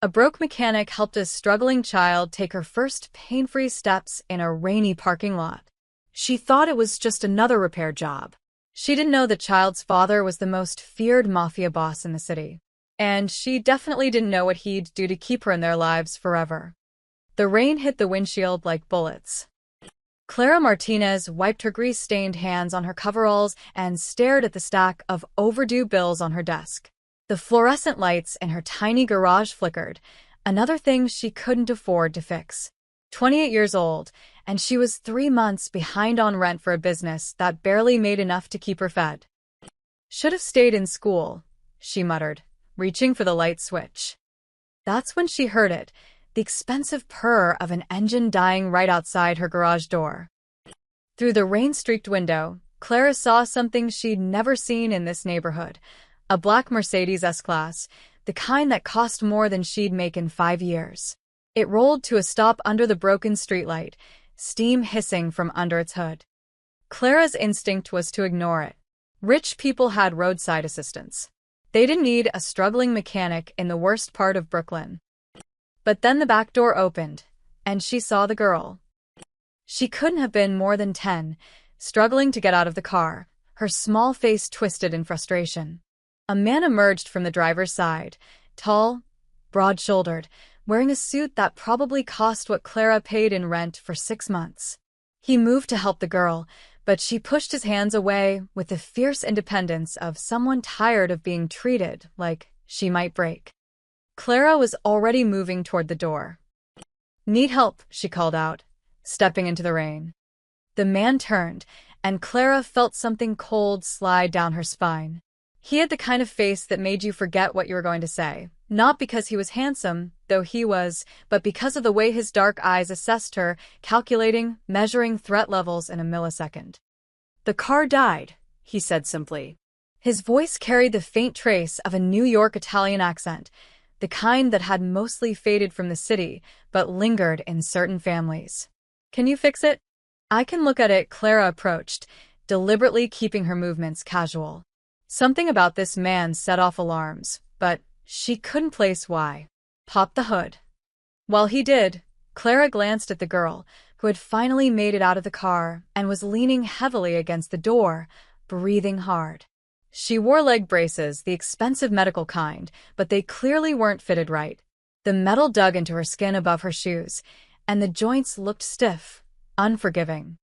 A broke mechanic helped a struggling child take her first pain-free steps in a rainy parking lot. She thought it was just another repair job. She didn't know the child's father was the most feared mafia boss in the city. And she definitely didn't know what he'd do to keep her in their lives forever. The rain hit the windshield like bullets. Clara Martinez wiped her grease-stained hands on her coveralls and stared at the stack of overdue bills on her desk. The fluorescent lights in her tiny garage flickered, another thing she couldn't afford to fix. 28 years old, and she was 3 months behind on rent for a business that barely made enough to keep her fed. "Should have stayed in school," she muttered, reaching for the light switch. That's when she heard it, the expensive purr of an engine dying right outside her garage door. Through the rain-streaked window, Clara saw something she'd never seen in this neighborhood. A black Mercedes S-Class, the kind that cost more than she'd make in 5 years. It rolled to a stop under the broken streetlight, steam hissing from under its hood. Clara's instinct was to ignore it. Rich people had roadside assistance. They didn't need a struggling mechanic in the worst part of Brooklyn. But then the back door opened, and she saw the girl. She couldn't have been more than 10, struggling to get out of the car, her small face twisted in frustration. A man emerged from the driver's side, tall, broad-shouldered, wearing a suit that probably cost what Clara paid in rent for 6 months. He moved to help the girl, but she pushed his hands away with the fierce independence of someone tired of being treated like she might break. Clara was already moving toward the door. "Need help," she called out, stepping into the rain. The man turned, and Clara felt something cold slide down her spine. He had the kind of face that made you forget what you were going to say, not because he was handsome, though he was, but because of the way his dark eyes assessed her, calculating, measuring threat levels in a millisecond. "The car died," he said simply. His voice carried the faint trace of a New York Italian accent, the kind that had mostly faded from the city, but lingered in certain families. "Can you fix it?" "I can look at it," Clara approached, deliberately keeping her movements casual. Something about this man set off alarms, but she couldn't place why. "Pop the hood." While he did, Clara glanced at the girl, who had finally made it out of the car and was leaning heavily against the door, breathing hard. She wore leg braces, the expensive medical kind, but they clearly weren't fitted right. The metal dug into her skin above her shoes, and the joints looked stiff, unforgiving.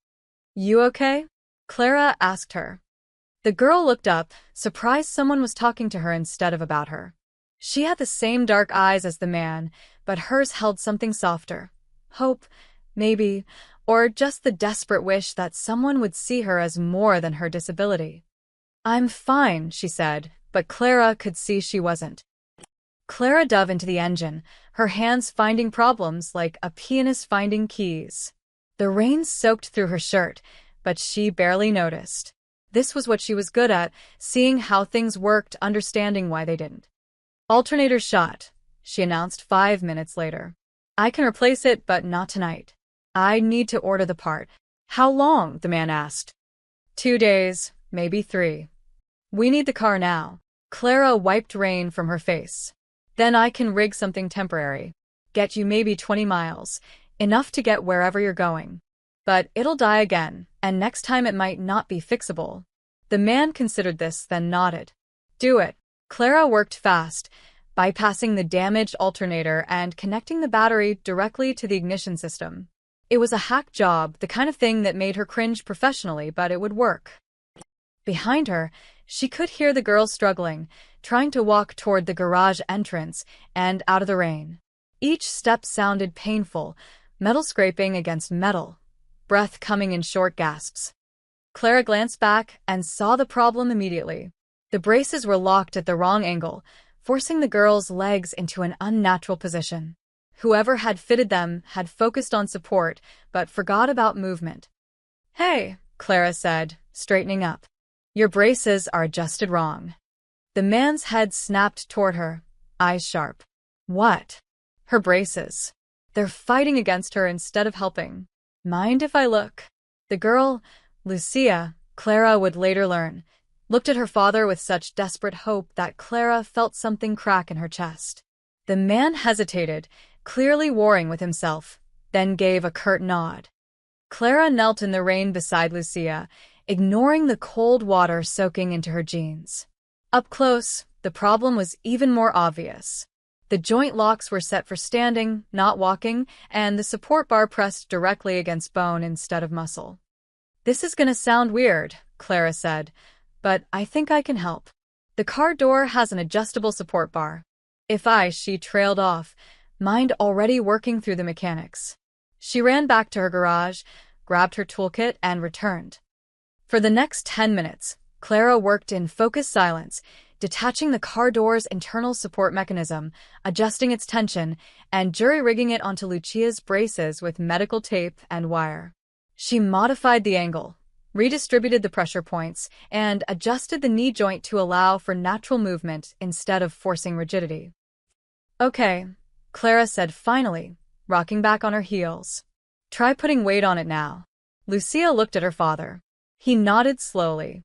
"You okay?" Clara asked her. The girl looked up, surprised someone was talking to her instead of about her. She had the same dark eyes as the man, but hers held something softer. Hope, maybe, or just the desperate wish that someone would see her as more than her disability. "I'm fine," she said, but Clara could see she wasn't. Clara dove into the engine, her hands finding problems like a pianist finding keys. The rain soaked through her shirt, but she barely noticed. This was what she was good at, seeing how things worked, understanding why they didn't. "Alternator shot," she announced 5 minutes later. "I can replace it, but not tonight. I need to order the part." "How long?" the man asked. 2 days, maybe 3. "We need the car now." Clara wiped rain from her face. "Then I can rig something temporary. Get you maybe 20 miles, enough to get wherever you're going. But it'll die again, and next time it might not be fixable." The man considered this, then nodded. "Do it." Clara worked fast, bypassing the damaged alternator and connecting the battery directly to the ignition system. It was a hack job, the kind of thing that made her cringe professionally, but it would work. Behind her, she could hear the girl struggling, trying to walk toward the garage entrance and out of the rain. Each step sounded painful, metal scraping against metal, breath coming in short gasps. Clara glanced back and saw the problem immediately. The braces were locked at the wrong angle, forcing the girl's legs into an unnatural position. Whoever had fitted them had focused on support, but forgot about movement. "Hey," Clara said, straightening up. "Your braces are adjusted wrong." The man's head snapped toward her, eyes sharp. "What?" "Her braces. They're fighting against her instead of helping." "Mind if I look?" The girl, Lucia, Clara would later learn, looked at her father with such desperate hope that Clara felt something crack in her chest. The man hesitated, clearly warring with himself, then gave a curt nod. Clara knelt in the rain beside Lucia, ignoring the cold water soaking into her jeans. Up close, the problem was even more obvious. The joint locks were set for standing, not walking, and the support bar pressed directly against bone instead of muscle. "This is gonna sound weird," Clara said, "but I think I can help. The car door has an adjustable support bar." She trailed off, mind already working through the mechanics. She ran back to her garage, grabbed her toolkit, and returned. For the next 10 minutes, Clara worked in focused silence, detaching the car door's internal support mechanism, adjusting its tension, and jury-rigging it onto Lucia's braces with medical tape and wire. She modified the angle, redistributed the pressure points, and adjusted the knee joint to allow for natural movement instead of forcing rigidity. "Okay," Clara said finally, rocking back on her heels. "Try putting weight on it now." Lucia looked at her father. He nodded slowly.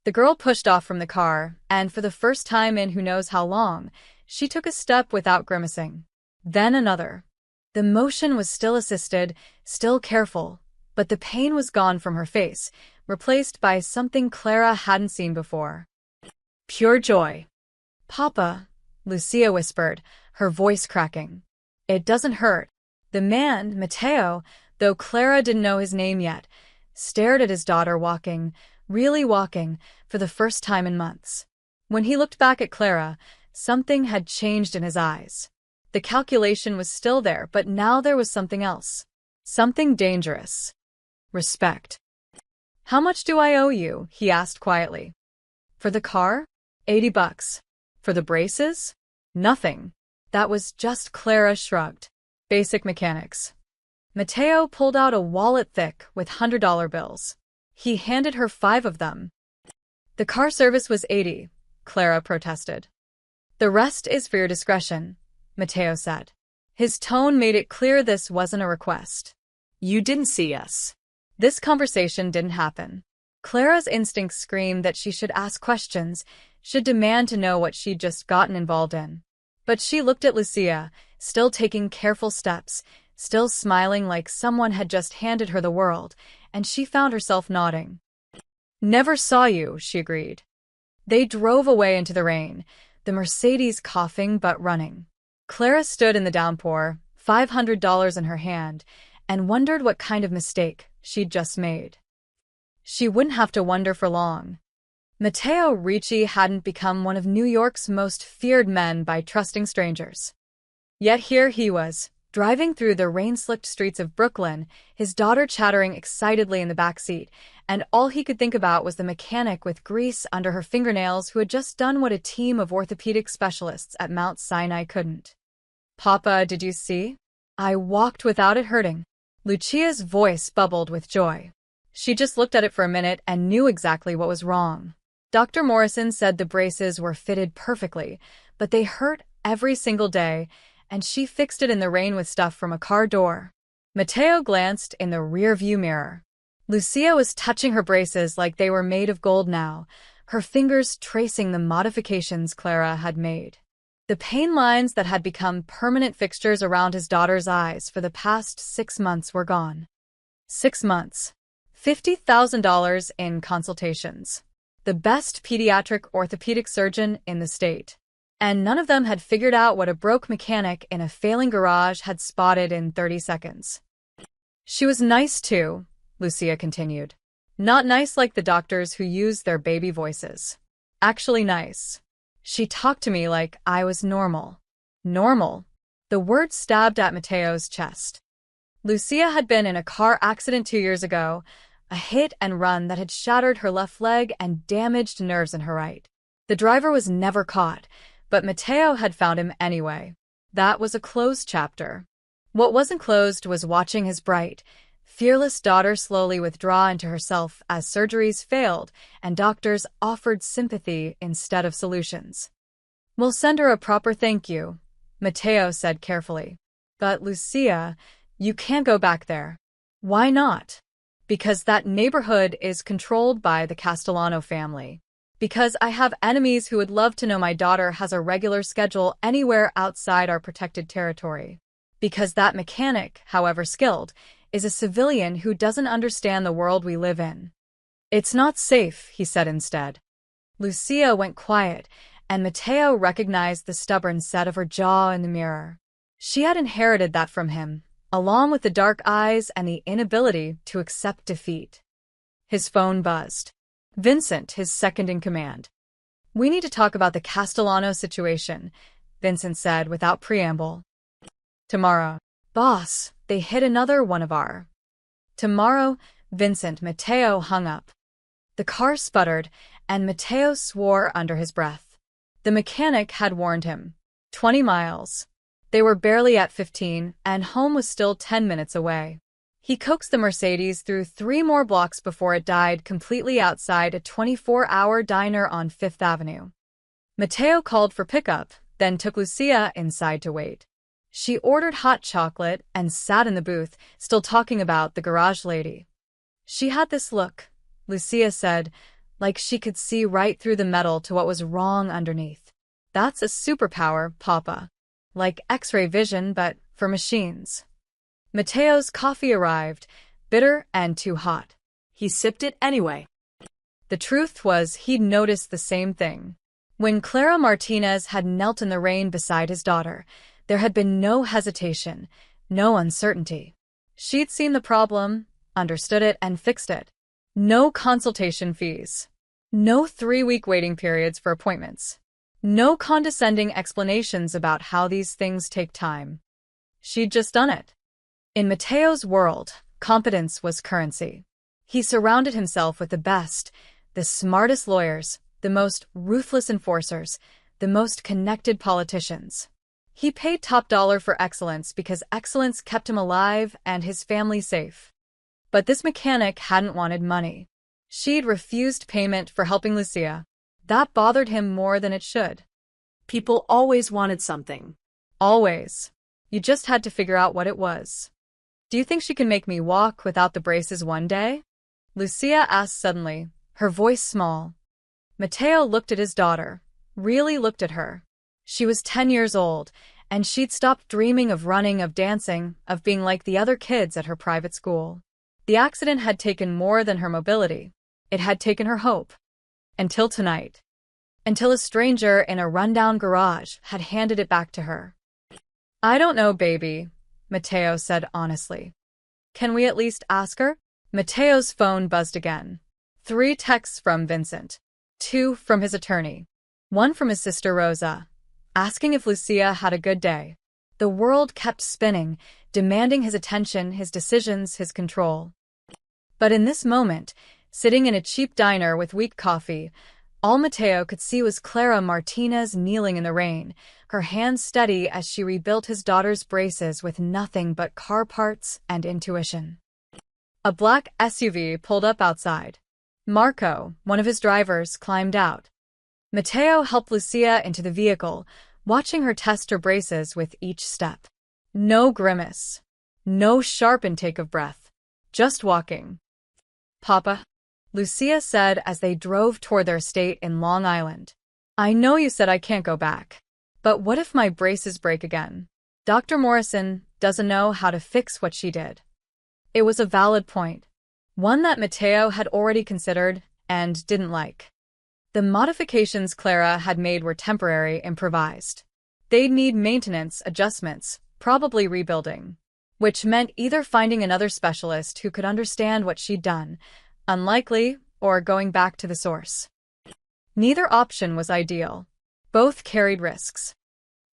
The girl pushed off from the car, and for the first time in who knows how long, she took a step without grimacing. Then another. The motion was still assisted, still careful, but the pain was gone from her face, replaced by something Clara hadn't seen before. Pure joy. "Papa," Lucia whispered, her voice cracking. "It doesn't hurt." The man, Matteo, though Clara didn't know his name yet, stared at his daughter walking, really walking, for the first time in months. When he looked back at Clara, something had changed in his eyes. The calculation was still there, but now there was something else. Something dangerous. Respect. "How much do I owe you?" he asked quietly. "For the car? $80. For the braces? Nothing." That was just Clara shrugged. Basic mechanics. Matteo pulled out a wallet thick with $100 bills. He handed her 5 of them. "The car service was $80, Clara protested. "The rest is for your discretion," Matteo said. His tone made it clear this wasn't a request. "You didn't see us." This conversation didn't happen. Clara's instincts screamed that she should ask questions, should demand to know what she'd just gotten involved in. But she looked at Lucia, still taking careful steps, still smiling like someone had just handed her the world, and she found herself nodding. "Never saw you," she agreed. They drove away into the rain, the Mercedes coughing but running. Clara stood in the downpour, $500 in her hand, and wondered what kind of mistake she'd just made. She wouldn't have to wonder for long. Matteo Ricci hadn't become one of New York's most feared men by trusting strangers. Yet here he was, driving through the rain-slicked streets of Brooklyn, his daughter chattering excitedly in the back seat, and all he could think about was the mechanic with grease under her fingernails who had just done what a team of orthopedic specialists at Mount Sinai couldn't. "Papa, did you see? I walked without it hurting." Lucia's voice bubbled with joy. She just looked at it for a minute and knew exactly what was wrong. Dr. Morrison said the braces were fitted perfectly, but they hurt every single day, and she fixed it in the rain with stuff from a car door. Matteo glanced in the rear-view mirror. Lucia was touching her braces like they were made of gold now, her fingers tracing the modifications Clara had made. The pain lines that had become permanent fixtures around his daughter's eyes for the past 6 months were gone. 6 months. $50,000 in consultations. The best pediatric orthopedic surgeon in the state. And none of them had figured out what a broke mechanic in a failing garage had spotted in 30 seconds. "She was nice too," Lucia continued. "Not nice like the doctors who use their baby voices. Actually nice. She talked to me like I was normal." Normal? The word stabbed at Matteo's chest. Lucia had been in a car accident 2 years ago, a hit and run that had shattered her left leg and damaged nerves in her right. The driver was never caught, but Matteo had found him anyway. That was a closed chapter. What wasn't closed was watching his bright, fearless daughter slowly withdraw into herself as surgeries failed and doctors offered sympathy instead of solutions. "We'll send her a proper thank you," Matteo said carefully. "But Lucia, you can't go back there." "Why not?" "Because that neighborhood is controlled by the Castellano family. Because I have enemies who would love to know my daughter has a regular schedule anywhere outside our protected territory. Because that mechanic, however skilled, is a civilian who doesn't understand the world we live in. It's not safe, he said instead. Lucia went quiet, and Mateo recognized the stubborn set of her jaw in the mirror. She had inherited that from him, along with the dark eyes and the inability to accept defeat. His phone buzzed. Vincent, his second-in-command. "We need to talk about the Castellano situation," Vincent said without preamble. "Tomorrow." "Boss, they hit another one of our." "Tomorrow," Mateo hung up. The car sputtered, and Mateo swore under his breath. The mechanic had warned him. 20 miles. They were barely at 15, and home was still 10 minutes away. He coaxed the Mercedes through 3 more blocks before it died completely outside a 24-hour diner on Fifth Avenue. Mateo called for pickup, then took Lucia inside to wait. She ordered hot chocolate and sat in the booth, still talking about the garage lady. "She had this look," Lucia said, like she could see right through the metal to what was wrong underneath. "That's a superpower, Papa. Like X-ray vision, but for machines." Mateo's coffee arrived, bitter and too hot. He sipped it anyway. The truth was he'd noticed the same thing. When Clara Martinez had knelt in the rain beside his daughter, there had been no hesitation, no uncertainty. She'd seen the problem, understood it, and fixed it. No consultation fees. No 3-week waiting periods for appointments. No condescending explanations about how these things take time. She'd just done it. In Mateo's world, competence was currency. He surrounded himself with the best, the smartest lawyers, the most ruthless enforcers, the most connected politicians. He paid top dollar for excellence because excellence kept him alive and his family safe. But this mechanic hadn't wanted money. She'd refused payment for helping Lucia. That bothered him more than it should. People always wanted something. Always. You just had to figure out what it was. "Do you think she can make me walk without the braces one day?" Lucia asked suddenly, her voice small. Mateo looked at his daughter, really looked at her. She was 10 years old, and she'd stopped dreaming of running, of dancing, of being like the other kids at her private school. The accident had taken more than her mobility. It had taken her hope. Until tonight. Until a stranger in a rundown garage had handed it back to her. "I don't know, baby," Mateo said honestly. "Can we at least ask her?" Mateo's phone buzzed again. 3 texts from Vincent. 2 from his attorney. 1 from his sister Rosa, asking if Lucia had a good day. The world kept spinning, demanding his attention, his decisions, his control. But in this moment, sitting in a cheap diner with weak coffee, all Mateo could see was Clara Martinez kneeling in the rain, her hands steady as she rebuilt his daughter's braces with nothing but car parts and intuition. A black SUV pulled up outside. Marco, one of his drivers, climbed out. Mateo helped Lucia into the vehicle, watching her test her braces with each step. No grimace. No sharp intake of breath. Just walking. "Papa," Lucia said as they drove toward their estate in Long Island. "I know you said I can't go back. But what if my braces break again? Dr. Morrison doesn't know how to fix what she did." It was a valid point. One that Mateo had already considered and didn't like. The modifications Clara had made were temporary, improvised. They'd need maintenance, adjustments, probably rebuilding. Which meant either finding another specialist who could understand what she'd done, unlikely, or going back to the source. Neither option was ideal. Both carried risks.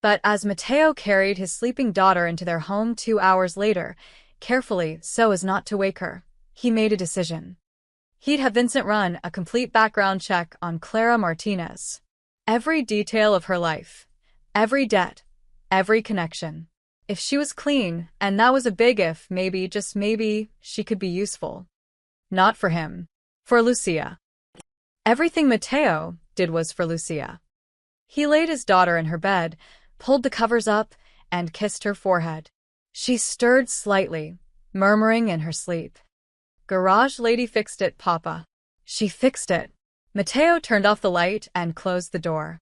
But as Mateo carried his sleeping daughter into their home 2 hours later, carefully so as not to wake her, he made a decision. He'd have Vincent run a complete background check on Clara Martinez. Every detail of her life. Every debt. Every connection. If she was clean, and that was a big if, maybe, just maybe, she could be useful. Not for him. For Lucia. Everything Mateo did was for Lucia. He laid his daughter in her bed, pulled the covers up, and kissed her forehead. She stirred slightly, murmuring in her sleep. "Garage lady fixed it, Papa." She fixed it. Mateo turned off the light and closed the door.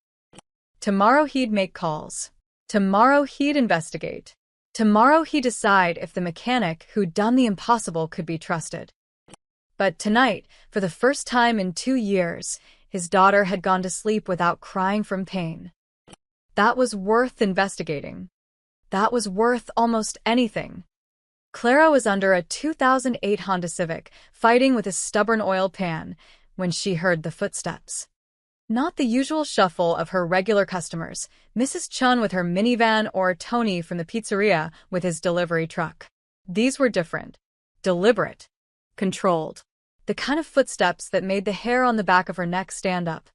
Tomorrow he'd make calls. Tomorrow he'd investigate. Tomorrow he'd decide if the mechanic who'd done the impossible could be trusted. But tonight, for the first time in 2 years, his daughter had gone to sleep without crying from pain. That was worth investigating. That was worth almost anything. Clara was under a 2008 Honda Civic, fighting with a stubborn oil pan, when she heard the footsteps. Not the usual shuffle of her regular customers, Mrs. Chun with her minivan or Tony from the pizzeria with his delivery truck. These were different. Deliberate. Controlled. The kind of footsteps that made the hair on the back of her neck stand up.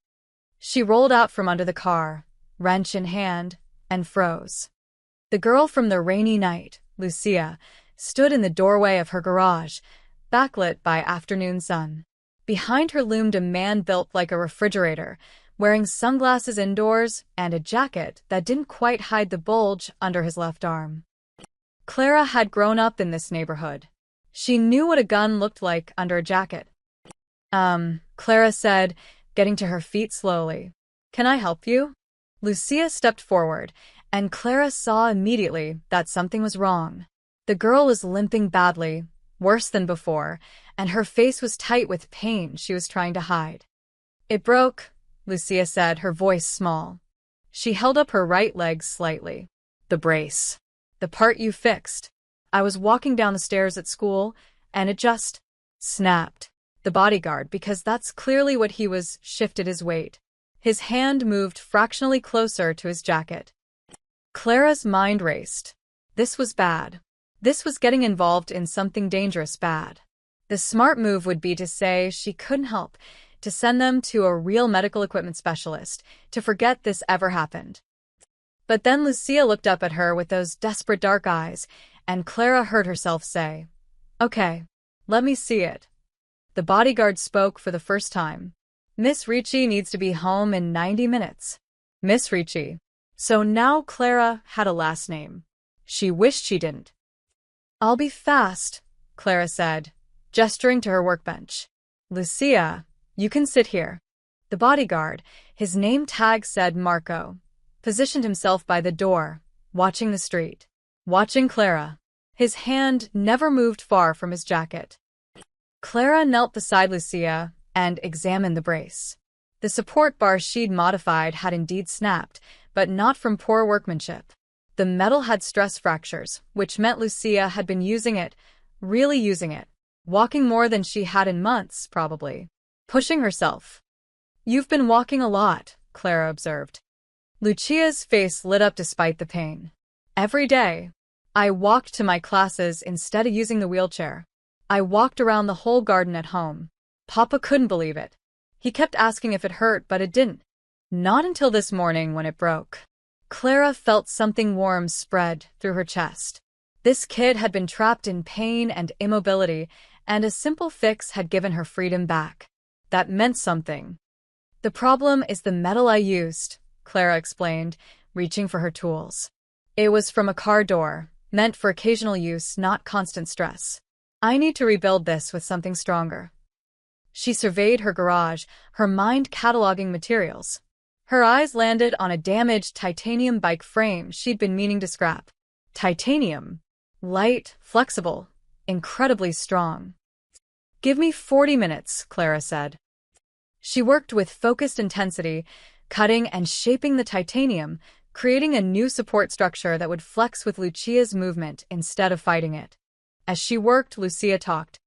She rolled out from under the car, wrench in hand, and froze. The girl from the rainy night, Lucia, stood in the doorway of her garage, backlit by afternoon sun. Behind her loomed a man built like a refrigerator, wearing sunglasses indoors and a jacket that didn't quite hide the bulge under his left arm. Clara had grown up in this neighborhood. She knew what a gun looked like under a jacket. Clara said, getting to her feet slowly. "Can I help you?" Lucia stepped forward, and Clara saw immediately that something was wrong. The girl was limping badly, worse than before, and her face was tight with pain she was trying to hide. "It broke," Lucia said, her voice small. She held up her right leg slightly. "The brace. The part you fixed. I was walking down the stairs at school, and it just snapped." The bodyguard, because that's clearly what he was, shifted his weight. His hand moved fractionally closer to his jacket. Clara's mind raced. This was bad. This was getting involved in something dangerous bad. The smart move would be to say she couldn't help, to send them to a real medical equipment specialist, to forget this ever happened. But then Lucia looked up at her with those desperate dark eyes, and Clara heard herself say, "Okay, let me see it." The bodyguard spoke for the first time. "Miss Ricci needs to be home in 90 minutes. Miss Ricci. So now Clara had a last name. She wished she didn't. "I'll be fast," Clara said, gesturing to her workbench. "Lucia, you can sit here." The bodyguard, his name tag said Marco, positioned himself by the door, watching the street, watching Clara. His hand never moved far from his jacket. Clara knelt beside Lucia and examined the brace. The support bar she'd modified had indeed snapped, but not from poor workmanship. The metal had stress fractures, which meant Lucia had been using it, really using it, walking more than she had in months, probably, pushing herself. "You've been walking a lot," Clara observed. Lucia's face lit up despite the pain. "Every day. I walked to my classes instead of using the wheelchair. I walked around the whole garden at home. Papa couldn't believe it. He kept asking if it hurt, but it didn't. Not until this morning when it broke." Clara felt something warm spread through her chest. This kid had been trapped in pain and immobility, and a simple fix had given her freedom back. That meant something. "The problem is the metal I used," Clara explained, reaching for her tools. "It was from a car door, meant for occasional use, not constant stress. I need to rebuild this with something stronger." She surveyed her garage, her mind cataloging materials. Her eyes landed on a damaged titanium bike frame she'd been meaning to scrap. Titanium. Light, flexible, incredibly strong. "Give me 40 minutes, Clara said. She worked with focused intensity, cutting and shaping the titanium, creating a new support structure that would flex with Lucia's movement instead of fighting it. As she worked, Lucia talked.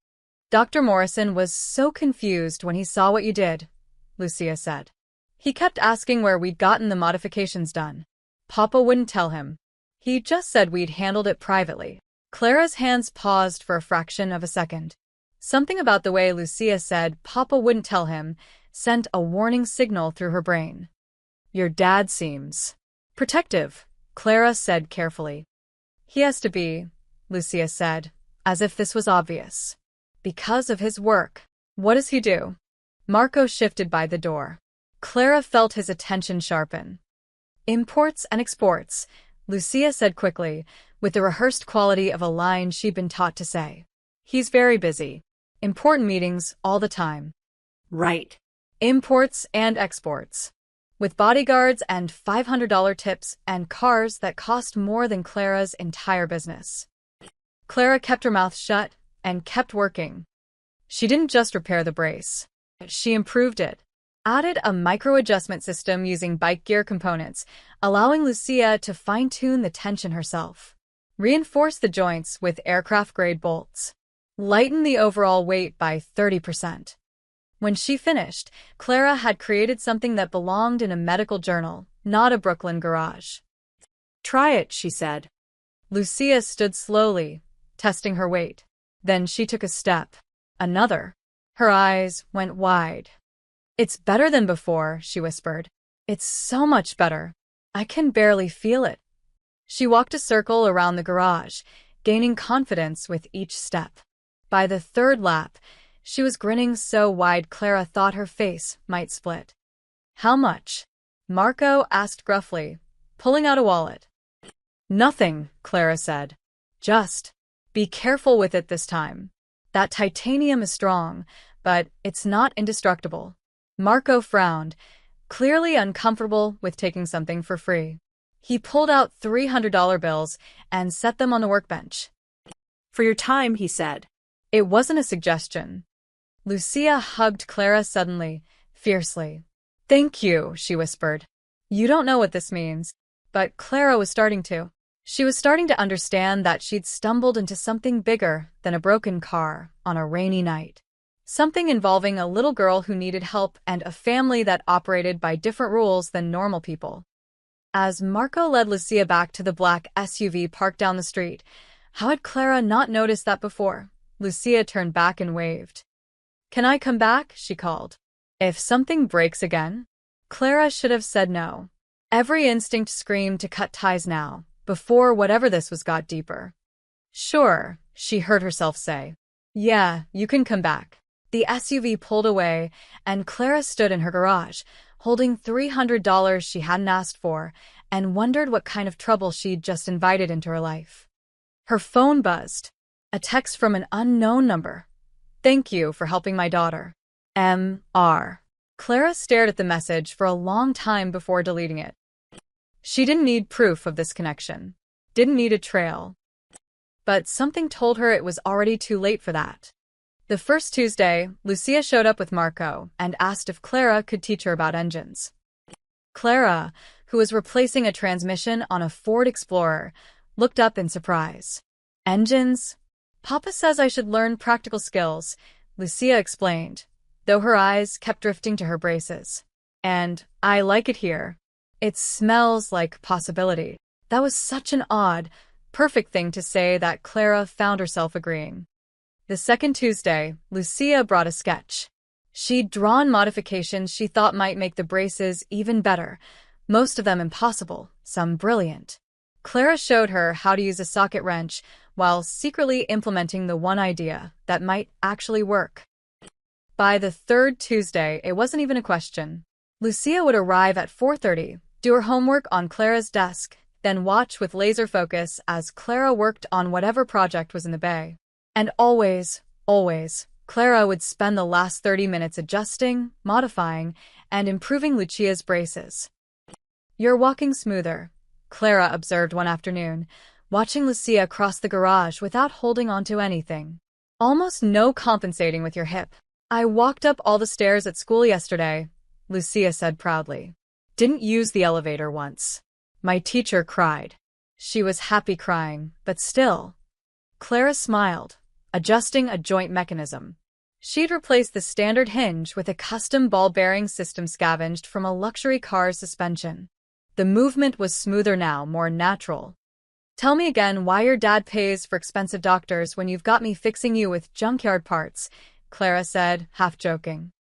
"Dr. Morrison was so confused when he saw what you did," Lucia said. "He kept asking where we'd gotten the modifications done. Papa wouldn't tell him. He just said we'd handled it privately." Clara's hands paused for a fraction of a second. Something about the way Lucia said Papa wouldn't tell him sent a warning signal through her brain. "Your dad seems protective," Clara said carefully. "He has to be," Lucia said, as if this was obvious. "Because of his work." "What does he do?" Marco shifted by the door. Clara felt his attention sharpen. "Imports and exports," Lucia said quickly, with the rehearsed quality of a line she'd been taught to say. "He's very busy. Important meetings all the time." "Right," imports and exports. With bodyguards and $500 tips and cars that cost more than Clara's entire business. Clara kept her mouth shut and kept working. She didn't just repair the brace. She improved it. Added a micro-adjustment system using bike gear components, allowing Lucia to fine-tune the tension herself. Reinforced the joints with aircraft-grade bolts. Lightened the overall weight by 30%. When she finished, Clara had created something that belonged in a medical journal, not a Brooklyn garage. "Try it," she said. Lucia stood slowly, testing her weight. Then she took a step. Another. Her eyes went wide. "It's better than before," she whispered. "It's so much better. I can barely feel it." She walked a circle around the garage, gaining confidence with each step. By the third lap, she was grinning so wide Clara thought her face might split. "How much?" Marco asked gruffly, pulling out a wallet. "Nothing," Clara said. "Just be careful with it this time. That titanium is strong, but it's not indestructible." Marco frowned, clearly uncomfortable with taking something for free. He pulled out $300 bills and set them on the workbench. "For your time," he said. It wasn't a suggestion. Lucia hugged Clara suddenly, fiercely. "Thank you," she whispered. "You don't know what this means." But Clara was starting to. She was starting to understand that she'd stumbled into something bigger than a broken car on a rainy night. Something involving a little girl who needed help and a family that operated by different rules than normal people. As Marco led Lucia back to the black SUV parked down the street, how had Clara not noticed that before? Lucia turned back and waved. "Can I come back?" she called. If something breaks again? Clara should have said no. Every instinct screamed to cut ties now, before whatever this was got deeper. "Sure," she heard herself say. "Yeah, you can come back." The SUV pulled away, and Clara stood in her garage, holding $300 she hadn't asked for, and wondered what kind of trouble she'd just invited into her life. Her phone buzzed. A text from an unknown number. "Thank you for helping my daughter. M.R." Clara stared at the message for a long time before deleting it. She didn't need proof of this connection. Didn't need a trail. But something told her it was already too late for that. The first Tuesday, Lucia showed up with Marco and asked if Clara could teach her about engines. Clara, who was replacing a transmission on a Ford Explorer, looked up in surprise. "Engines? Papa says I should learn practical skills," Lucia explained, though her eyes kept drifting to her braces. "And I like it here. It smells like possibility." That was such an odd, perfect thing to say that Clara found herself agreeing. The second Tuesday, Lucia brought a sketch. She'd drawn modifications she thought might make the braces even better, most of them impossible, some brilliant. Clara showed her how to use a socket wrench while secretly implementing the one idea that might actually work. By the third Tuesday, it wasn't even a question. Lucia would arrive at 4:30, do her homework on Clara's desk, then watch with laser focus as Clara worked on whatever project was in the bay. And always, Clara would spend the last 30 minutes adjusting, modifying, and improving Lucia's braces. "You're walking smoother," Clara observed one afternoon, watching Lucia cross the garage without holding onto anything. "Almost no compensating with your hip." "I walked up all the stairs at school yesterday," Lucia said proudly. "Didn't use the elevator once. My teacher cried." She was happy crying, but still. Clara smiled, adjusting a joint mechanism. She'd replaced the standard hinge with a custom ball-bearing system scavenged from a luxury car's suspension. The movement was smoother now, more natural. "Tell me again why your dad pays for expensive doctors when you've got me fixing you with junkyard parts," Clara said, half joking.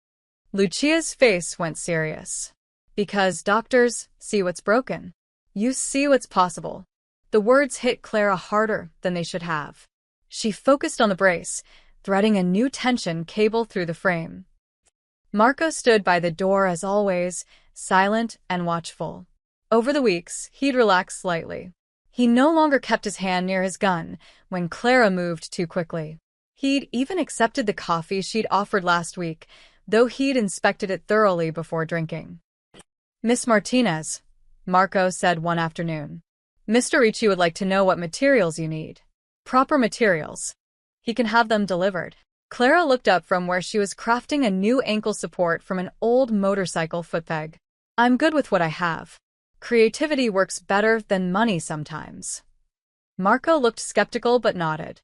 Lucia's face went serious. "Because doctors see what's broken. You see what's possible." The words hit Clara harder than they should have. She focused on the brace, threading a new tension cable through the frame. Marco stood by the door as always, silent and watchful. Over the weeks, he'd relaxed slightly. He no longer kept his hand near his gun when Clara moved too quickly. He'd even accepted the coffee she'd offered last week, though he'd inspected it thoroughly before drinking. "Miss Martinez," Marco said one afternoon, "Mr. Ricci would like to know what materials you need." "Proper materials. He can have them delivered." Clara looked up from where she was crafting a new ankle support from an old motorcycle footpeg. "I'm good with what I have. Creativity works better than money sometimes." Marco looked skeptical but nodded.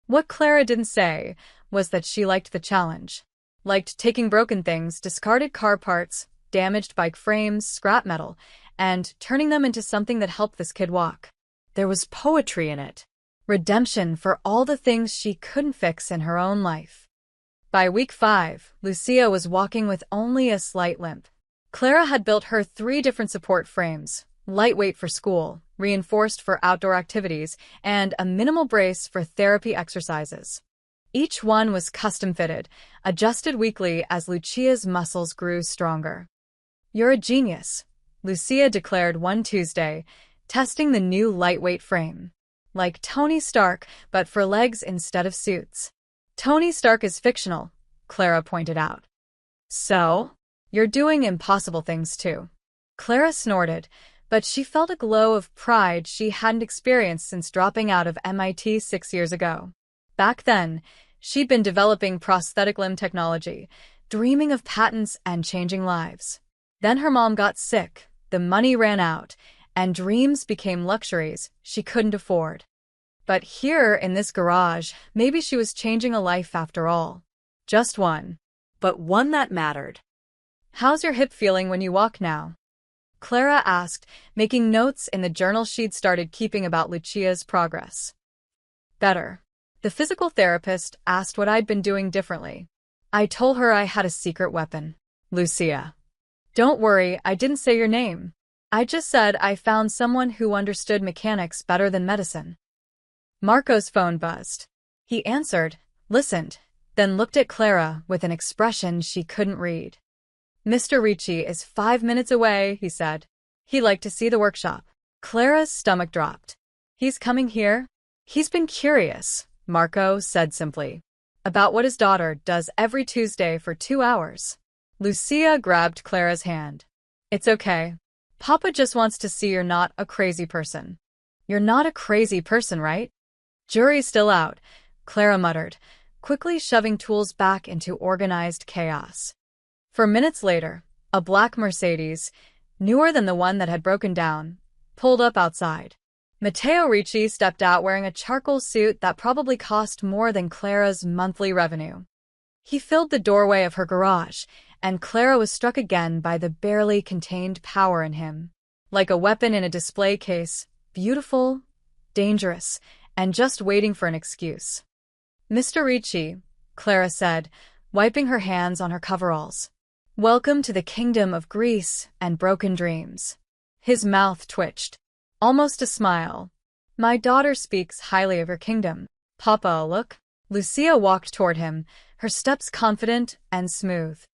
What Clara didn't say was that she liked the challenge. Liked taking broken things, discarded car parts, damaged bike frames, scrap metal, and turning them into something that helped this kid walk. There was poetry in it. Redemption for all the things she couldn't fix in her own life. By week 5, Lucia was walking with only a slight limp. Clara had built her 3 different support frames, lightweight for school, reinforced for outdoor activities, and a minimal brace for therapy exercises. Each one was custom-fitted, adjusted weekly as Lucia's muscles grew stronger. "You're a genius," Lucia declared one Tuesday, testing the new lightweight frame. "Like Tony Stark, but for legs instead of suits." "Tony Stark is fictional," Clara pointed out. "So? You're doing impossible things too." Clara snorted, but she felt a glow of pride she hadn't experienced since dropping out of MIT 6 years ago. Back then, she'd been developing prosthetic limb technology, dreaming of patents and changing lives. Then her mom got sick, the money ran out, and dreams became luxuries she couldn't afford. But here, in this garage, maybe she was changing a life after all. Just one. But one that mattered. "How's your hip feeling when you walk now?" Clara asked, making notes in the journal she'd started keeping about Lucia's progress. "Better." The physical therapist asked what I'd been doing differently. I told her I had a secret weapon. "Lucia." "Don't worry, I didn't say your name. I just said I found someone who understood mechanics better than medicine." Marco's phone buzzed. He answered, listened, then looked at Clara with an expression she couldn't read. "Mr. Ricci is 5 minutes away," he said. "He'd like to see the workshop." Clara's stomach dropped. "He's coming here?" "He's been curious," Marco said simply, "about what his daughter does every Tuesday for 2 hours. Lucia grabbed Clara's hand. "It's okay. Papa just wants to see you're not a crazy person." "You're not a crazy person, right?" "Jury's still out," Clara muttered, quickly shoving tools back into organized chaos. For minutes later, a black Mercedes, newer than the one that had broken down, pulled up outside. Matteo Ricci stepped out wearing a charcoal suit that probably cost more than Clara's monthly revenue. He filled the doorway of her garage, and Clara was struck again by the barely contained power in him. Like a weapon in a display case, beautiful, dangerous, and just waiting for an excuse. "Mr. Ricci," Clara said, wiping her hands on her coveralls. "Welcome to the kingdom of Greece and broken dreams." His mouth twitched. Almost a smile. "My daughter speaks highly of your kingdom. Papa, look." Lucia walked toward him, her steps confident and smooth.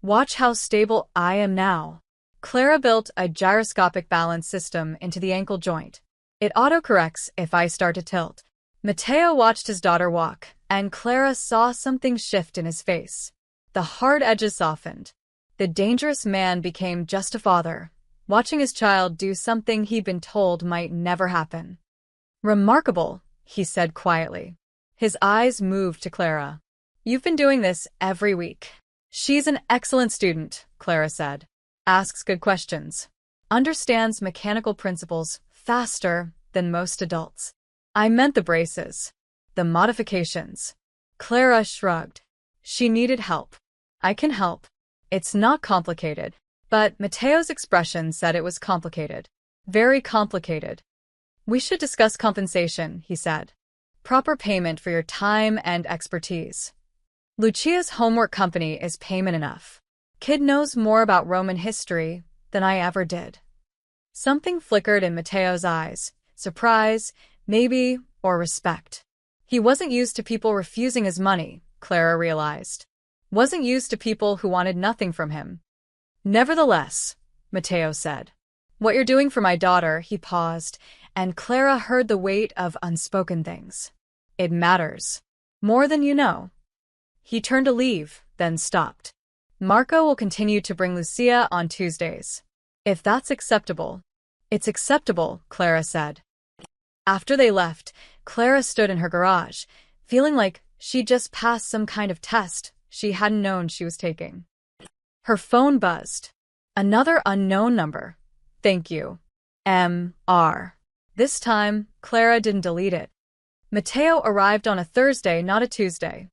"Watch how stable I am now." Clara built a gyroscopic balance system into the ankle joint. "It autocorrects if I start to tilt." Matteo watched his daughter walk, and Clara saw something shift in his face. The hard edges softened. The dangerous man became just a father, watching his child do something he'd been told might never happen. "Remarkable," he said quietly. His eyes moved to Clara. "You've been doing this every week." "She's an excellent student," Clara said. "Asks good questions. Understands mechanical principles faster than most adults." "I meant the braces. The modifications." Clara shrugged. She needed help. "I can help. It's not complicated." But Matteo's expression said it was complicated. Very complicated. "We should discuss compensation," he said. "Proper payment for your time and expertise. Lucia's homework company is payment enough. Kid knows more about Roman history than I ever did." Something flickered in Matteo's eyes. Surprise, maybe, or respect. He wasn't used to people refusing his money, Clara realized. Wasn't used to people who wanted nothing from him. "Nevertheless," Matteo said. "What you're doing for my daughter," he paused, and Clara heard the weight of unspoken things. "It matters. More than you know." He turned to leave, then stopped. Marco will continue to bring Lucia on Tuesdays. If that's acceptable. It's acceptable, Clara said. After they left, Clara stood in her garage, feeling like she'd just passed some kind of test she hadn't known she was taking. Her phone buzzed. Another unknown number. Thank you. M.R. This time, Clara didn't delete it. Mateo arrived on a Thursday, not a Tuesday.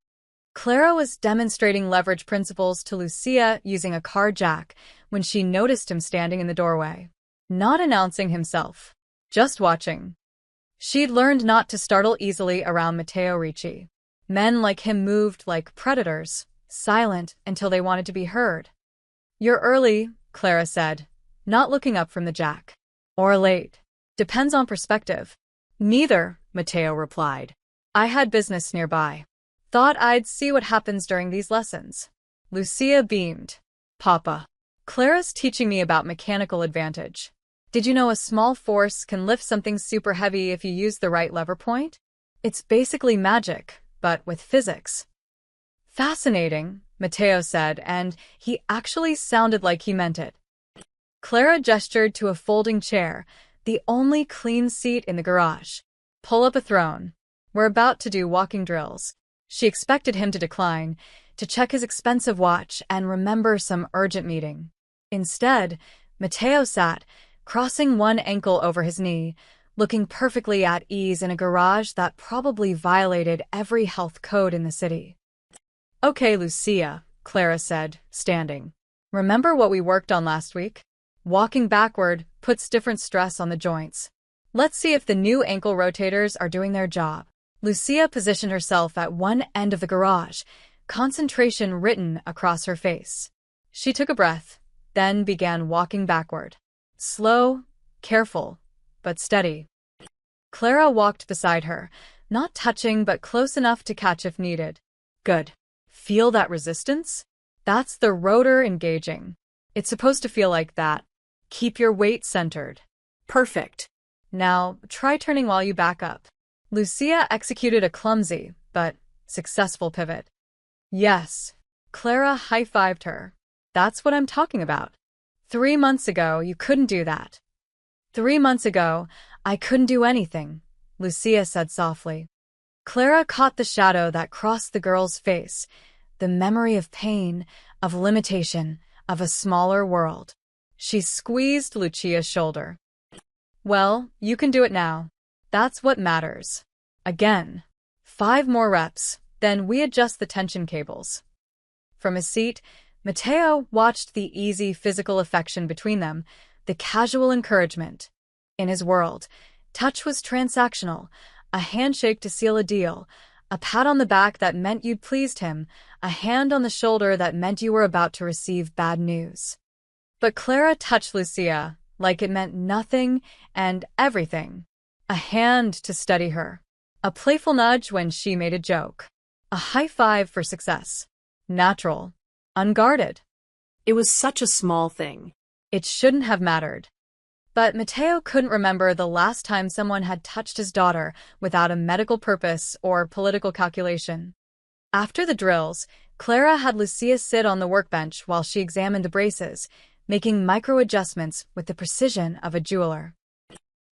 Clara was demonstrating leverage principles to Lucia using a car jack when she noticed him standing in the doorway. Not announcing himself. Just watching. She'd learned not to startle easily around Matteo Ricci. Men like him moved like predators, silent until they wanted to be heard. You're early, Clara said, not looking up from the jack. Or late. Depends on perspective. Neither, Matteo replied. I had business nearby. Thought I'd see what happens during these lessons. Lucia beamed. Papa. Clara's teaching me about mechanical advantage. Did you know a small force can lift something super heavy if you use the right lever point? It's basically magic, but with physics. Fascinating, Matteo said, and he actually sounded like he meant it. Clara gestured to a folding chair, the only clean seat in the garage. Pull up a throne. We're about to do walking drills. She expected him to decline, to check his expensive watch and remember some urgent meeting. Instead, Matteo sat, crossing one ankle over his knee, looking perfectly at ease in a garage that probably violated every health code in the city. Okay, Lucia, Clara said, standing. Remember what we worked on last week? Walking backward puts different stress on the joints. Let's see if the new ankle rotators are doing their job. Lucia positioned herself at one end of the garage, concentration written across her face. She took a breath, then began walking backward. Slow, careful, but steady. Clara walked beside her, not touching but close enough to catch if needed. Good. Feel that resistance? That's the rotor engaging. It's supposed to feel like that. Keep your weight centered. Perfect. Now, try turning while you back up. Lucia executed a clumsy, but successful pivot. Yes. Clara high-fived her. That's what I'm talking about. 3 months ago, you couldn't do that. 3 months ago, I couldn't do anything, Lucia said softly. Clara caught the shadow that crossed the girl's face, the memory of pain, of limitation, of a smaller world. She squeezed Lucia's shoulder. Well, you can do it now. That's what matters. Again. 5 more reps, then we adjust the tension cables. From his seat, Matteo watched the easy physical affection between them, the casual encouragement. In his world, touch was transactional, a handshake to seal a deal, a pat on the back that meant you'd pleased him, a hand on the shoulder that meant you were about to receive bad news. But Clara touched Lucia like it meant nothing and everything. A hand to steady her. A playful nudge when she made a joke. A high five for success. Natural. Unguarded. It was such a small thing. It shouldn't have mattered. But Matteo couldn't remember the last time someone had touched his daughter without a medical purpose or political calculation. After the drills, Clara had Lucia sit on the workbench while she examined the braces, making micro-adjustments with the precision of a jeweler.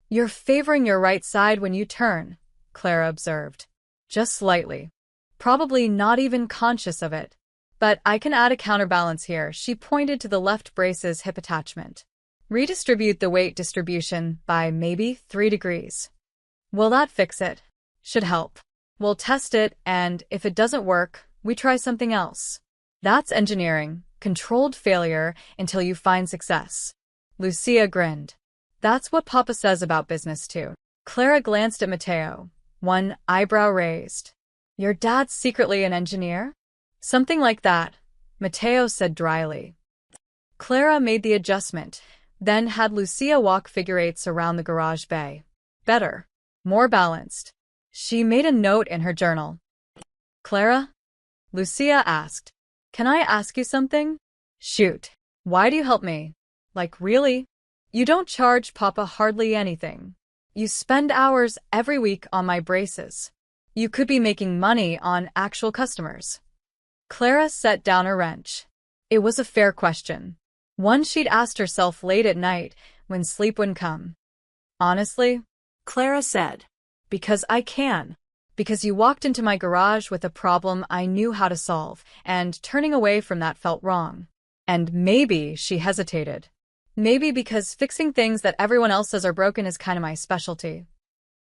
You're favoring your right side when you turn, Clara observed. Just slightly. Probably not even conscious of it. But I can add a counterbalance here. She pointed to the left brace's hip attachment. Redistribute the weight distribution by maybe 3 degrees. Will that fix it? Should help. We'll test it, and if it doesn't work, we try something else. That's engineering. Controlled failure until you find success. Lucia grinned. That's what Papa says about business too. Clara glanced at Matteo, one eyebrow raised. Your dad's secretly an engineer? Something like that, Matteo said dryly. Clara made the adjustment, then had Lucia walk figure eights around the garage bay. Better. More balanced. She made a note in her journal. Clara? Lucia asked. Can I ask you something? Shoot. Why do you help me? Like really? You don't charge Papa hardly anything. You spend hours every week on my braces. You could be making money on actual customers. Clara set down a wrench. It was a fair question. One she'd asked herself late at night when sleep wouldn't come. Honestly, Clara said. because I can. Because you walked into my garage with a problem I knew how to solve, and turning away from that felt wrong. And maybe she hesitated. Maybe because fixing things that everyone else says are broken is kind of my specialty.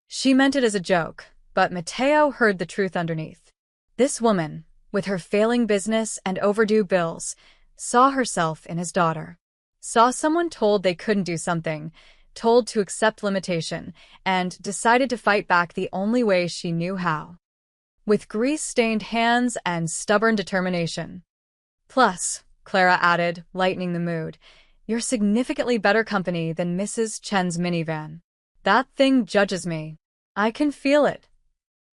She meant it as a joke, but Mateo heard the truth underneath. This woman, with her failing business and overdue bills, saw herself in his daughter. Saw someone told they couldn't do something, told to accept limitation, and decided to fight back the only way she knew how. With grease-stained hands and stubborn determination. Plus, Clara added, lightening the mood, you're significantly better company than Mrs. Chen's minivan. That thing judges me. I can feel it.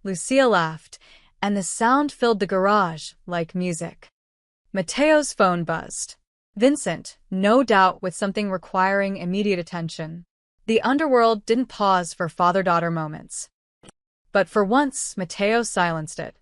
Lucia laughed, and the sound filled the garage like music. Mateo's phone buzzed. Vincent, no doubt with something requiring immediate attention. The underworld didn't pause for father-daughter moments. But for once, Mateo silenced it.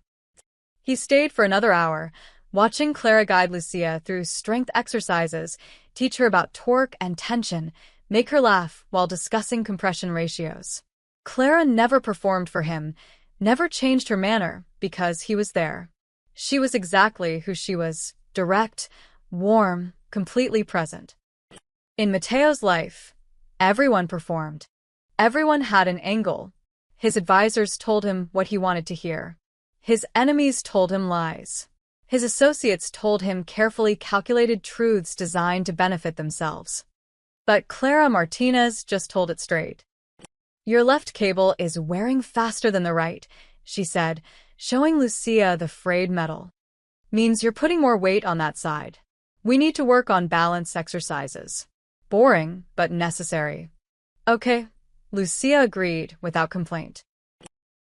He stayed for another hour, watching Clara guide Lucia through strength exercises, teach her about torque and tension, make her laugh while discussing compression ratios. Clara never performed for him, never changed her manner, because he was there. She was exactly who she was, direct, warm, completely present. In Mateo's life, everyone performed. Everyone had an angle. His advisors told him what he wanted to hear. His enemies told him lies. His associates told him carefully calculated truths designed to benefit themselves. But Clara Martinez just told it straight. Your left cable is wearing faster than the right, she said, showing Lucia the frayed metal. Means you're putting more weight on that side. We need to work on balance exercises. Boring, but necessary. Okay, Lucia agreed without complaint.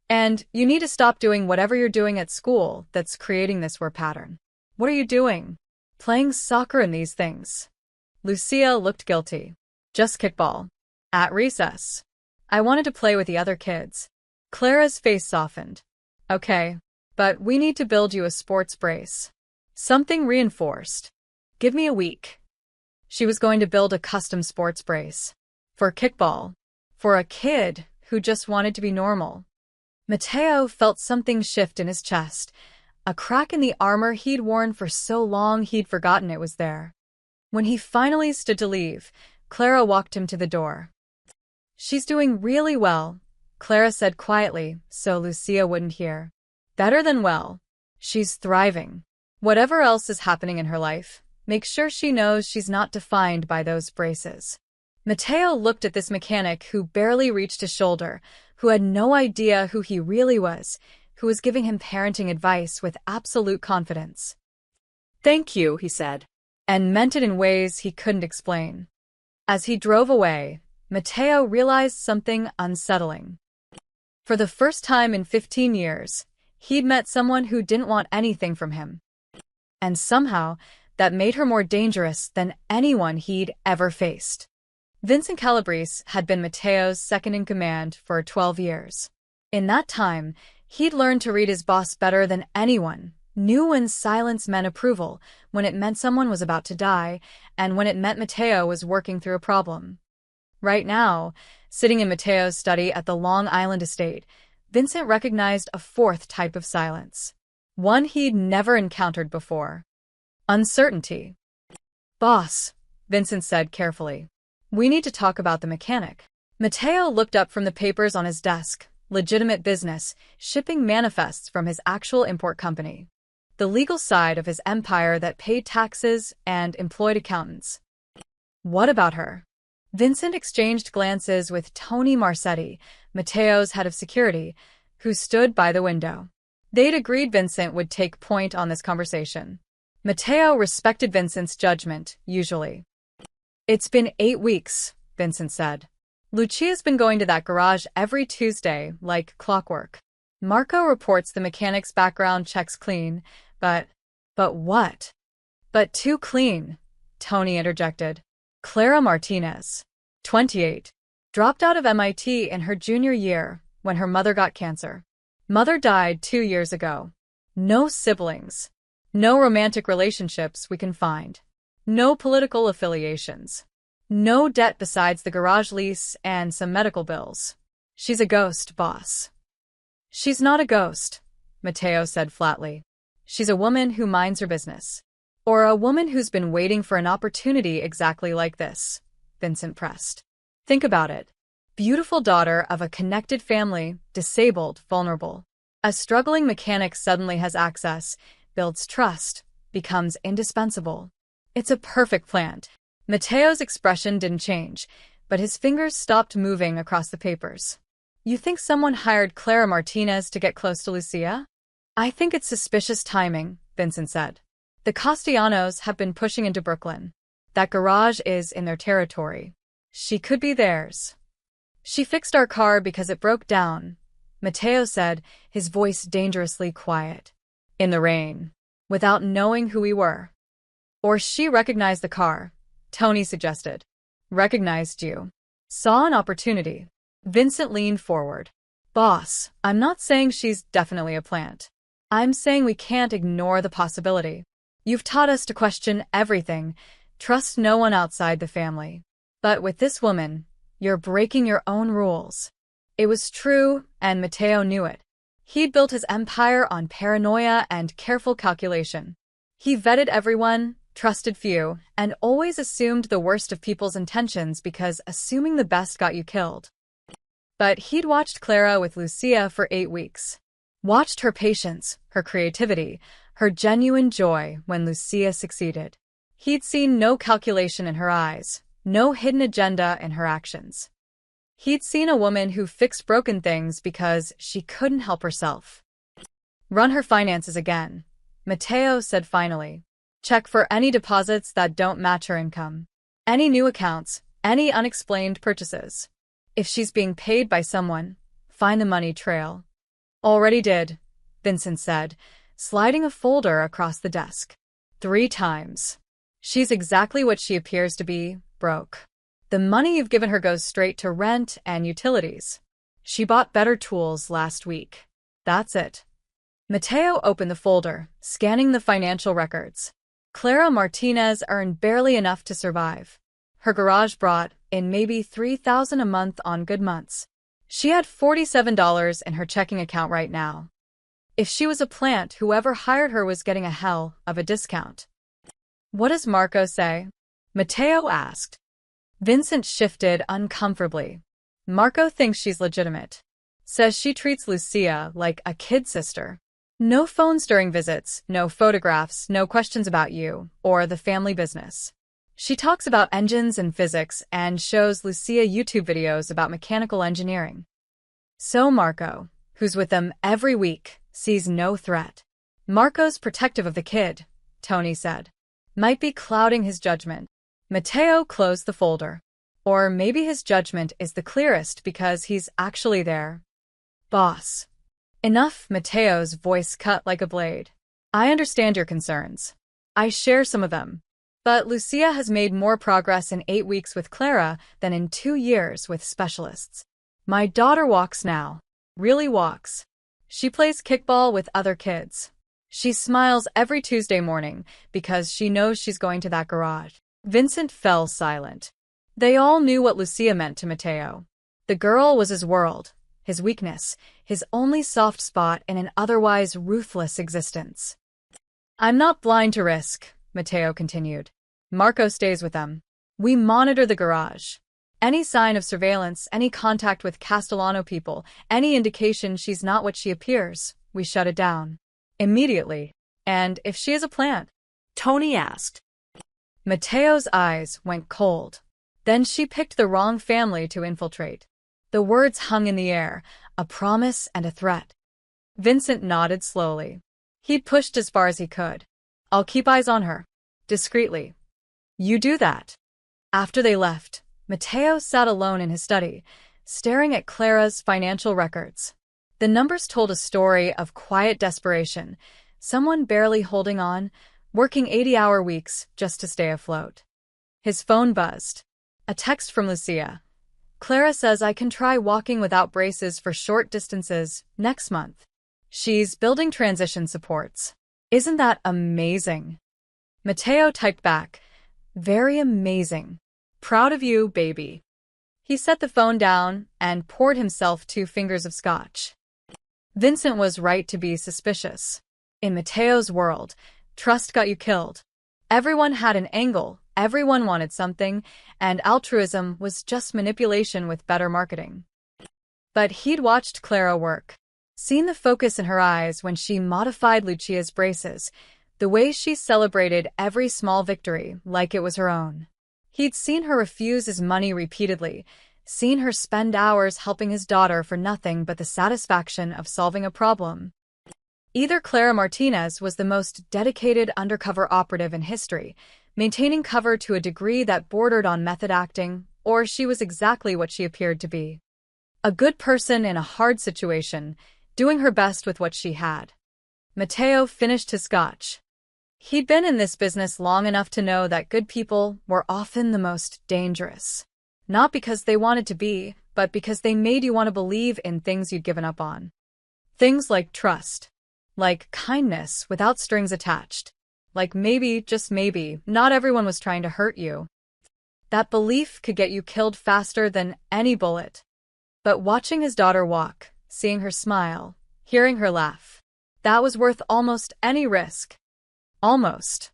And you need to stop doing whatever you're doing at school that's creating this wear pattern. What are you doing? Playing soccer and these things. Lucia looked guilty. Just kickball. At recess. I wanted to play with the other kids. Clara's face softened. Okay, but we need to build you a sports brace. Something reinforced. Give me a week. She was going to build a custom sports brace. For kickball. For a kid who just wanted to be normal. Mateo felt something shift in his chest, a crack in the armor he'd worn for so long he'd forgotten it was there. When he finally stood to leave, Clara walked him to the door. She's doing really well, Clara said quietly, so Lucia wouldn't hear. Better than well. She's thriving. Whatever else is happening in her life, make sure she knows she's not defined by those braces. Mateo looked at this mechanic who barely reached his shoulder, who had no idea who he really was, who was giving him parenting advice with absolute confidence. Thank you, he said. And meant it in ways he couldn't explain. As he drove away, Mateo realized something unsettling. For the first time in 15 years, he'd met someone who didn't want anything from him. And somehow, that made her more dangerous than anyone he'd ever faced. Vincent Calabrese had been Mateo's second-in-command for 12 years. In that time, he'd learned to read his boss better than anyone, knew when silence meant approval, when it meant someone was about to die, and when it meant Mateo was working through a problem. Right now, sitting in Mateo's study at the Long Island estate, Vincent recognized a fourth type of silence. One he'd never encountered before. Uncertainty. Boss, Vincent said carefully. We need to talk about the mechanic. Mateo looked up from the papers on his desk. Legitimate business, shipping manifests from his actual import company. The legal side of his empire that paid taxes and employed accountants. What about her? Vincent exchanged glances with Tony Marcetti, Mateo's head of security, who stood by the window. They'd agreed Vincent would take point on this conversation. Mateo respected Vincent's judgment, usually. It's been 8 weeks, Vincent said. Lucia's been going to that garage every Tuesday, like clockwork. Marco reports the mechanic's background checks clean, but what? But too clean, Tony interjected. Clara Martinez, 28, dropped out of MIT in her junior year when her mother got cancer. Mother died 2 years ago. No siblings. No romantic relationships we can find. No political affiliations. No debt besides the garage lease and some medical bills. She's a ghost, boss. She's not a ghost, Mateo said flatly. She's a woman who minds her business. Or a woman who's been waiting for an opportunity exactly like this, Vincent pressed. Think about it. Beautiful daughter of a connected family, disabled, vulnerable. A struggling mechanic suddenly has access, builds trust, becomes indispensable. It's a perfect plan. Mateo's expression didn't change, but his fingers stopped moving across the papers. You think someone hired Clara Martinez to get close to Lucia? I think it's suspicious timing, Vincent said. The Castellanos have been pushing into Brooklyn. That garage is in their territory. She could be theirs. She fixed our car because it broke down, Mateo said, his voice dangerously quiet. In the rain. Without knowing who we were. Or she recognized the car, Tony suggested. Recognized you. Saw an opportunity. Vincent leaned forward. Boss, I'm not saying she's definitely a plant. I'm saying we can't ignore the possibility. You've taught us to question everything, trust no one outside the family. But with this woman, you're breaking your own rules. It was true, and Mateo knew it. He'd built his empire on paranoia and careful calculation. He vetted everyone, trusted few, and always assumed the worst of people's intentions because assuming the best got you killed. But he'd watched Clara with Lucia for 8 weeks. Watched her patience, her creativity, her genuine joy when Lucia succeeded. He'd seen no calculation in her eyes, no hidden agenda in her actions. He'd seen a woman who fixed broken things because she couldn't help herself. Run her finances again, Mateo said finally. Check for any deposits that don't match her income. Any new accounts, any unexplained purchases. If she's being paid by someone, find the money trail. Already did, Vincent said, sliding a folder across the desk. 3 times. She's exactly what she appears to be, broke. The money you've given her goes straight to rent and utilities. She bought better tools last week. That's it. Mateo opened the folder, scanning the financial records. Clara Martinez earned barely enough to survive. Her garage brought in maybe $3,000 a month on good months. She had $47 in her checking account right now. If she was a plant, whoever hired her was getting a hell of a discount. What does Marco say? Mateo asked. Vincent shifted uncomfortably. Marco thinks she's legitimate. Says she treats Lucia like a kid sister. No phones during visits, no photographs, no questions about you or the family business. She talks about engines and physics and shows Lucia YouTube videos about mechanical engineering. So Marco, who's with them every week, sees no threat. Marco's protective of the kid, Tony said. Might be clouding his judgment. Mateo closed the folder. Or maybe his judgment is the clearest because he's actually there. Boss. Enough, Mateo's voice cut like a blade. I understand your concerns. I share some of them. But Lucia has made more progress in 8 weeks with Clara than in 2 years with specialists. My daughter walks now. Really walks. She plays kickball with other kids. She smiles every Tuesday morning because she knows she's going to that garage. Vincent fell silent. They all knew what Lucia meant to Mateo. The girl was his world, his weakness, his only soft spot in an otherwise ruthless existence. I'm not blind to risk, Mateo continued. Marco stays with them. We monitor the garage. Any sign of surveillance, any contact with Castellano people, any indication she's not what she appears, we shut it down. Immediately. And if she is a plant? Tony asked. Mateo's eyes went cold. Then she picked the wrong family to infiltrate. The words hung in the air, a promise and a threat. Vincent nodded slowly. He'd pushed as far as he could. I'll keep eyes on her. Discreetly. You do that. After they left, Mateo sat alone in his study, staring at Clara's financial records. The numbers told a story of quiet desperation, someone barely holding on, working 80-hour weeks just to stay afloat. His phone buzzed. A text from Lucia. Clara says I can try walking without braces for short distances next month. She's building transition supports. Isn't that amazing? Matteo typed back, very amazing. Proud of you, baby. He set the phone down and poured himself 2 fingers of scotch. Vincent was right to be suspicious. In Matteo's world, trust got you killed. Everyone had an angle, everyone wanted something, and altruism was just manipulation with better marketing. But he'd watched Clara work, seen the focus in her eyes when she modified Lucia's braces, the way she celebrated every small victory like it was her own. He'd seen her refuse his money repeatedly, seen her spend hours helping his daughter for nothing but the satisfaction of solving a problem. Either Clara Martinez was the most dedicated undercover operative in history, maintaining cover to a degree that bordered on method acting, or she was exactly what she appeared to be. A good person in a hard situation, doing her best with what she had. Matteo finished his scotch. He'd been in this business long enough to know that good people were often the most dangerous. Not because they wanted to be, but because they made you want to believe in things you'd given up on. Things like trust. Like kindness without strings attached. Like maybe, just maybe, not everyone was trying to hurt you. That belief could get you killed faster than any bullet. But watching his daughter walk, seeing her smile, hearing her laugh, that was worth almost any risk. Almost.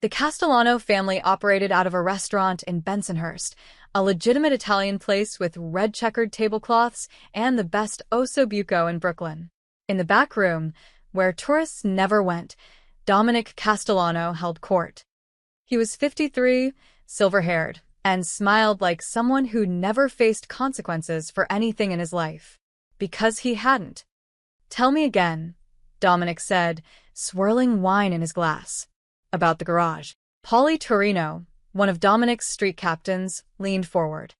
The Castellano family operated out of a restaurant in Bensonhurst, a legitimate Italian place with red checkered tablecloths and the best osso buco in Brooklyn. In the back room, where tourists never went, Dominic Castellano held court. He was 53, silver-haired, and smiled like someone who never faced consequences for anything in his life. Because he hadn't. Tell me again, Dominic said, swirling wine in his glass. About the garage. Polly Torino, one of Dominic's street captains, leaned forward.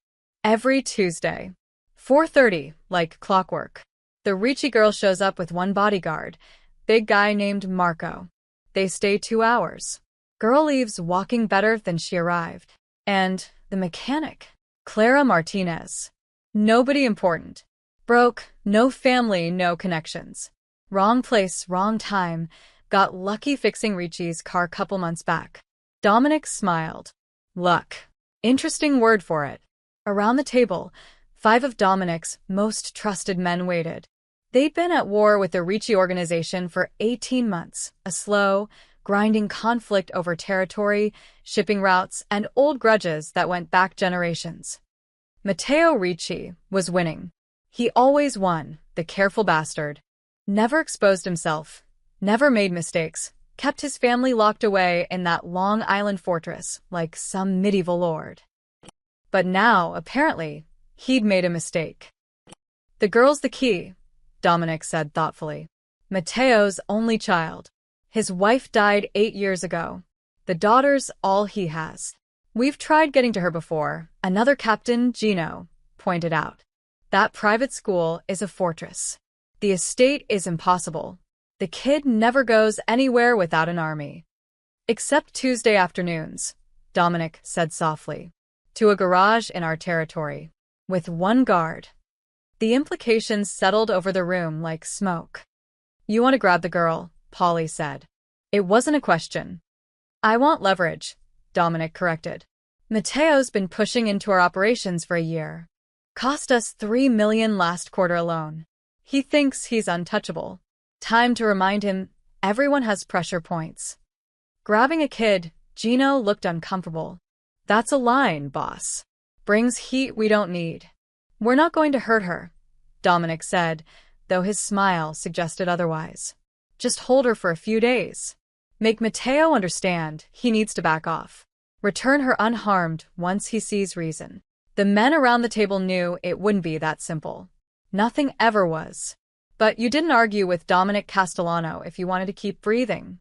Every Tuesday. 4:30, like clockwork. The Ricci girl shows up with one bodyguard, big guy named Marco. They stay 2 hours. Girl leaves walking better than she arrived. And the mechanic, Clara Martinez. Nobody important. Broke, no family, no connections. Wrong place, wrong time. Got lucky fixing Ricci's car couple months back. Dominic smiled. Luck. Interesting word for it. Around the table, 5 of Dominic's most trusted men waited. They'd been at war with the Ricci organization for 18 months, a slow, grinding conflict over territory, shipping routes, and old grudges that went back generations. Matteo Ricci was winning. He always won, the careful bastard. Never exposed himself, never made mistakes, kept his family locked away in that Long Island fortress like some medieval lord. But now, apparently, he'd made a mistake. The girl's the key, Dominic said thoughtfully. Matteo's only child. His wife died 8 years ago. The daughter's all he has. We've tried getting to her before, another captain, Gino, pointed out. That private school is a fortress. The estate is impossible. The kid never goes anywhere without an army. Except Tuesday afternoons, Dominic said softly. To a garage in our territory. With 1 guard. The implications settled over the room like smoke. You want to grab the girl, Polly said. It wasn't a question. I want leverage, Dominic corrected. Matteo's been pushing into our operations for a year. Cost us $3 million last quarter alone. He thinks he's untouchable. Time to remind him, everyone has pressure points. Grabbing a kid, Gino looked uncomfortable. That's a line, boss. Brings heat we don't need. We're not going to hurt her, Dominic said, though his smile suggested otherwise. Just hold her for a few days. Make Matteo understand he needs to back off. Return her unharmed once he sees reason. The men around the table knew it wouldn't be that simple. Nothing ever was. But you didn't argue with Dominic Castellano if you wanted to keep breathing.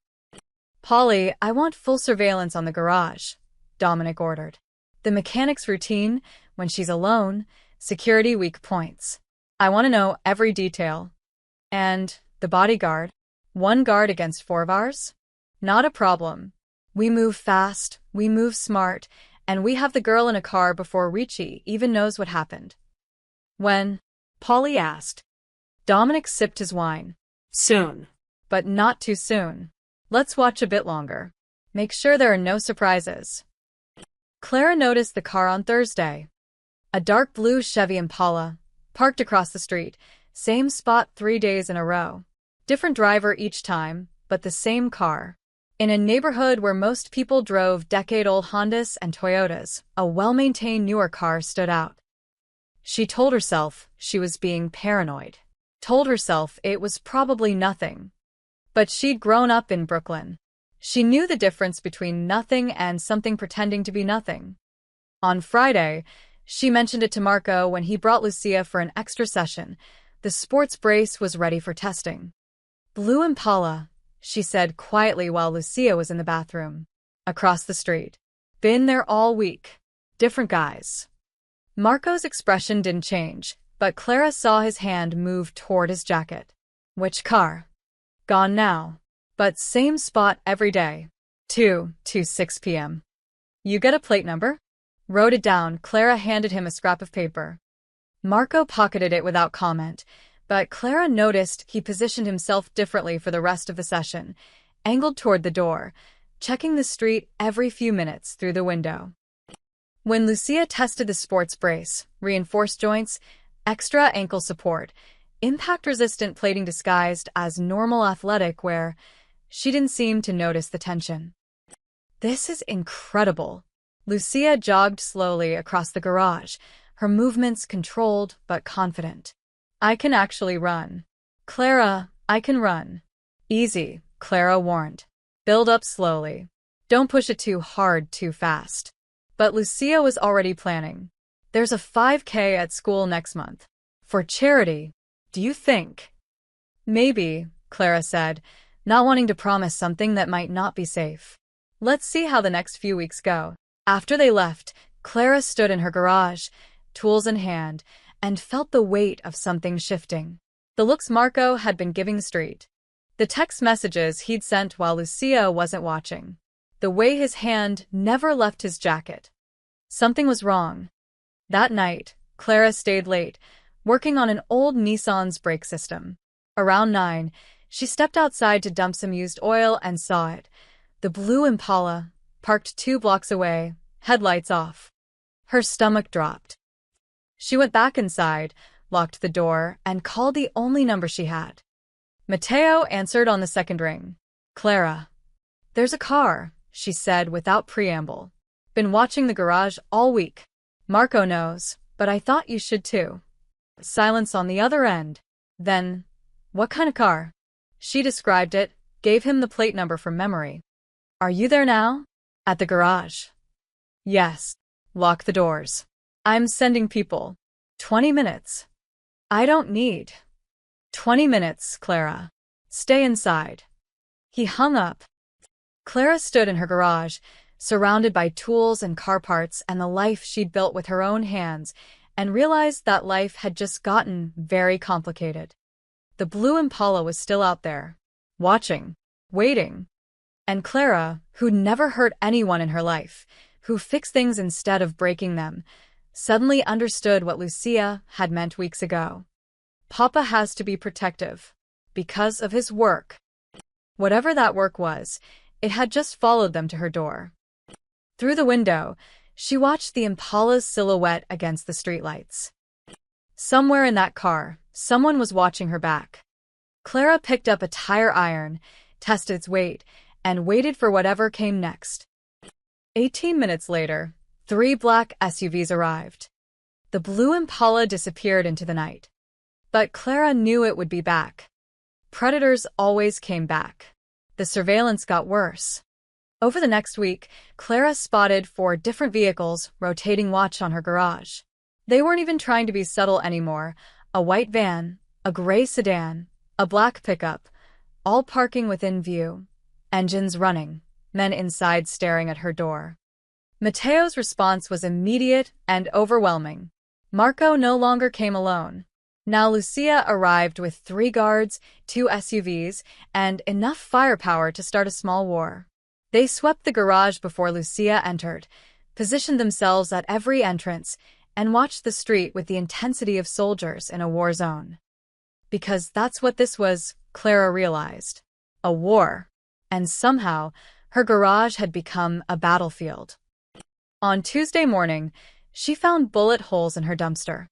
Polly, I want full surveillance on the garage, Dominic ordered. The mechanic's routine, when she's alone, security weak points. I want to know every detail. And the bodyguard? 1 guard against 4 of ours? Not a problem. We move fast, we move smart, and we have the girl in a car before Ricci even knows what happened. When? Polly asked. Dominic sipped his wine. Soon. But not too soon. Let's watch a bit longer. Make sure there are no surprises. Clara noticed the car on Thursday. A dark blue Chevy Impala, parked across the street, same spot 3 days in a row. Different driver each time, but the same car. In a neighborhood where most people drove decade-old Hondas and Toyotas, a well-maintained newer car stood out. She told herself she was being paranoid. Told herself it was probably nothing. But she'd grown up in Brooklyn. She knew the difference between nothing and something pretending to be nothing. On Friday, she mentioned it to Marco when he brought Lucia for an extra session. The sports brace was ready for testing. Blue Impala, she said quietly while Lucia was in the bathroom. Across the street. Been there all week. Different guys. Marco's expression didn't change, but Clara saw his hand move toward his jacket. Which car? Gone now. But same spot every day. 2 to 6 p.m. You get a plate number? Wrote it down. Clara handed him a scrap of paper. Marco pocketed it without comment, but Clara noticed he positioned himself differently for the rest of the session, angled toward the door, checking the street every few minutes through the window. When Lucia tested the sports brace, reinforced joints, extra ankle support, impact-resistant plating disguised as normal athletic wear, she didn't seem to notice the tension. This is incredible. Lucia jogged slowly across the garage, her movements controlled but confident. I can actually run. Clara, I can run. Easy, Clara warned. Build up slowly. Don't push it too hard too fast. But Lucia was already planning. There's a 5K at school next month. For charity, do you think? Maybe, Clara said, not wanting to promise something that might not be safe. Let's see how the next few weeks go. After they left, Clara stood in her garage, tools in hand, and felt the weight of something shifting. The looks Marco had been giving the street. The text messages he'd sent while Lucia wasn't watching. The way his hand never left his jacket. Something was wrong. That night, Clara stayed late, working on an old Nissan's brake system. Around 9, she stepped outside to dump some used oil and saw it. The blue Impala, parked 2 blocks away, headlights off. Her stomach dropped. She went back inside, locked the door, and called the only number she had. Matteo answered on the second ring. Clara. There's a car, she said without preamble. Been watching the garage all week. Marco knows, but I thought you should too. Silence on the other end. Then, what kind of car? She described it, gave him the plate number from memory. Are you there now? At the garage. Yes. Lock the doors. I'm sending people. 20 minutes. I don't need 20 minutes, Clara. Stay inside. He hung up. Clara stood in her garage, surrounded by tools and car parts and the life she'd built with her own hands, and realized that life had just gotten very complicated. The blue Impala was still out there, watching, waiting. And Clara, who'd never hurt anyone in her life, who fixed things instead of breaking them, suddenly understood what Lucia had meant weeks ago. Papa has to be protective. Because of his work. Whatever that work was, it had just followed them to her door. Through the window, she watched the Impala's silhouette against the streetlights. Somewhere in that car, someone was watching her back. Clara picked up a tire iron, tested its weight, and waited for whatever came next. 18 minutes later, 3 black SUVs arrived. The blue Impala disappeared into the night. But Clara knew it would be back. Predators always came back. The surveillance got worse. Over the next week, Clara spotted 4 different vehicles rotating watch on her garage. They weren't even trying to be subtle anymore. A white van, a gray sedan, a black pickup, all parking within view. Engines running, men inside staring at her door. Matteo's response was immediate and overwhelming. Marco no longer came alone. Now Lucia arrived with 3 guards, 2 SUVs, and enough firepower to start a small war. They swept the garage before Lucia entered, positioned themselves at every entrance, and watched the street with the intensity of soldiers in a war zone. Because that's what this was, Clara realized. A war. and somehow, her garage had become a battlefield. On Tuesday morning, she found bullet holes in her dumpster.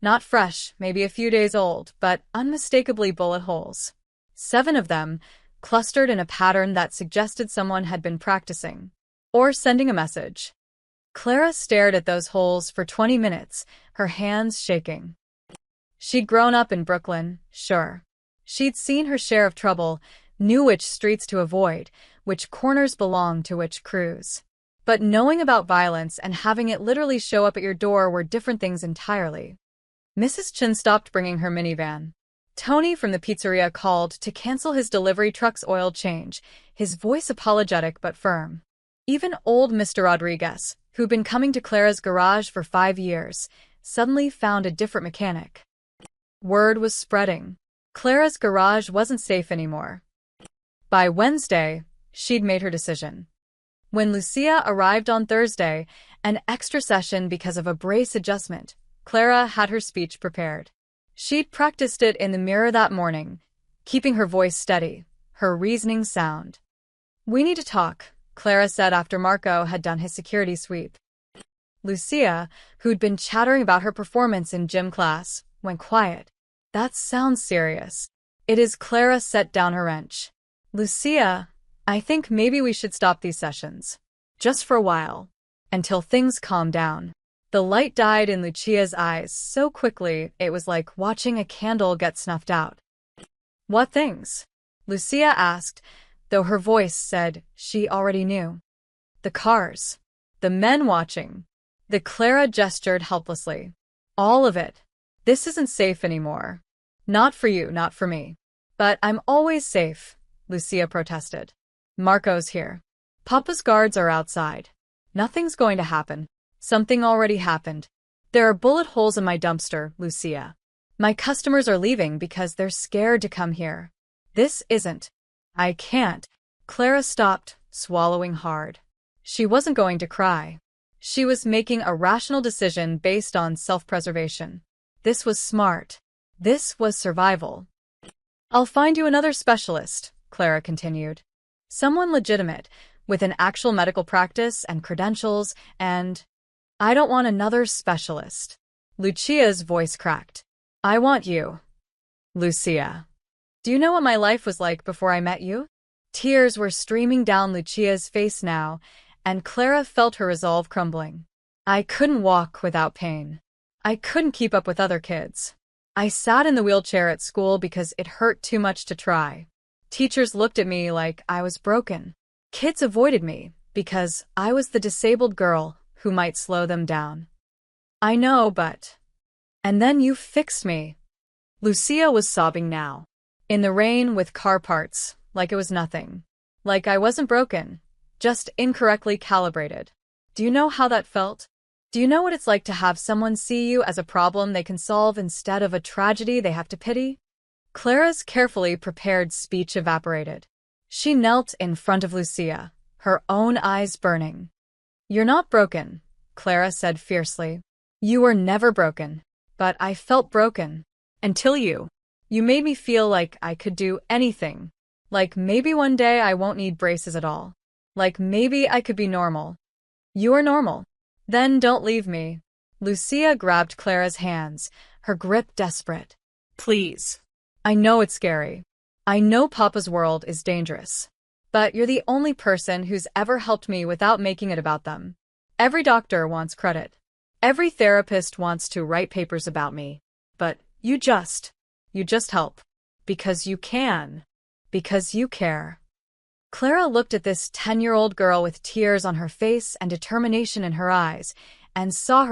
Not fresh, maybe a few days old, but unmistakably bullet holes. 7 of them, clustered in a pattern that suggested someone had been practicing or sending a message. Clara stared at those holes for 20 minutes, her hands shaking. She'd grown up in Brooklyn, sure. She'd seen her share of trouble, knew which streets to avoid, which corners belonged to which crews. But knowing about violence and having it literally show up at your door were different things entirely. Mrs. Chin stopped bringing her minivan. Tony from the pizzeria called to cancel his delivery truck's oil change, his voice apologetic but firm. Even old Mr. Rodriguez, who'd been coming to Clara's garage for 5 years, suddenly found a different mechanic. Word was spreading. Clara's garage wasn't safe anymore. By Wednesday, she'd made her decision. When Lucia arrived on Thursday, an extra session because of a brace adjustment, Clara had her speech prepared. She'd practiced it in the mirror that morning, keeping her voice steady, her reasoning sound. "We need to talk," Clara said after Marco had done his security sweep. Lucia, who'd been chattering about her performance in gym class, went quiet. "That sounds serious." "It is." Clara set down her wrench. "Lucia, I think maybe we should stop these sessions. Just for a while. Until things calm down." The light died in Lucia's eyes so quickly it was like watching a candle get snuffed out. "What things?" Lucia asked, though her voice said she already knew. "The cars. The men watching." The Clara gestured helplessly. "All of it. This isn't safe anymore. Not for you, not for me." "But I'm always safe," Lucia protested. "Marco's here. Papa's guards are outside. Nothing's going to happen." "Something already happened. There are bullet holes in my dumpster, Lucia. My customers are leaving because they're scared to come here. This isn't." "I can't." Clara stopped, swallowing hard. She wasn't going to cry. She was making a rational decision based on self-preservation. This was smart. This was survival. "I'll find you another specialist," Clara continued. "Someone legitimate, with an actual medical practice and credentials, and—" "I don't want another specialist." Lucia's voice cracked. "I want you." "Lucia. Do you know what my life was like before I met you?" Tears were streaming down Lucia's face now, and Clara felt her resolve crumbling. "I couldn't walk without pain. I couldn't keep up with other kids. I sat in the wheelchair at school because it hurt too much to try. Teachers looked at me like I was broken. Kids avoided me because I was the disabled girl who might slow them down. I know, but... And then you fixed me." Lucia was sobbing now. In the rain with car parts, like it was nothing. Like I wasn't broken, just incorrectly calibrated. Do you know how that felt? Do you know what it's like to have someone see you as a problem they can solve instead of a tragedy they have to pity? Clara's carefully prepared speech evaporated. She knelt in front of Lucia, her own eyes burning. "You're not broken," Clara said fiercely. "You were never broken. But I felt broken. Until you. You made me feel like I could do anything. Like maybe one day I won't need braces at all. Like maybe I could be normal. You are normal. Then don't leave me." Lucia grabbed Clara's hands, her grip desperate. "Please. I know it's scary. I know Papa's world is dangerous. But you're the only person who's ever helped me without making it about them. Every doctor wants credit. Every therapist wants to write papers about me. But you just help. Because you can. Because you care." Clara looked at this 10-year-old girl with tears on her face and determination in her eyes, and saw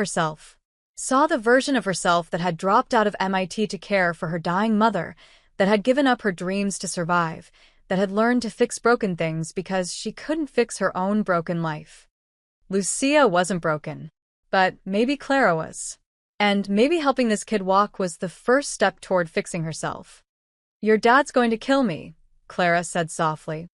the version of herself that had dropped out of MIT to care for her dying mother, that had given up her dreams to survive, that had learned to fix broken things because she couldn't fix her own broken life. Lucia wasn't broken, but maybe Clara was. And maybe helping this kid walk was the first step toward fixing herself. "Your dad's going to kill me," Clara said softly.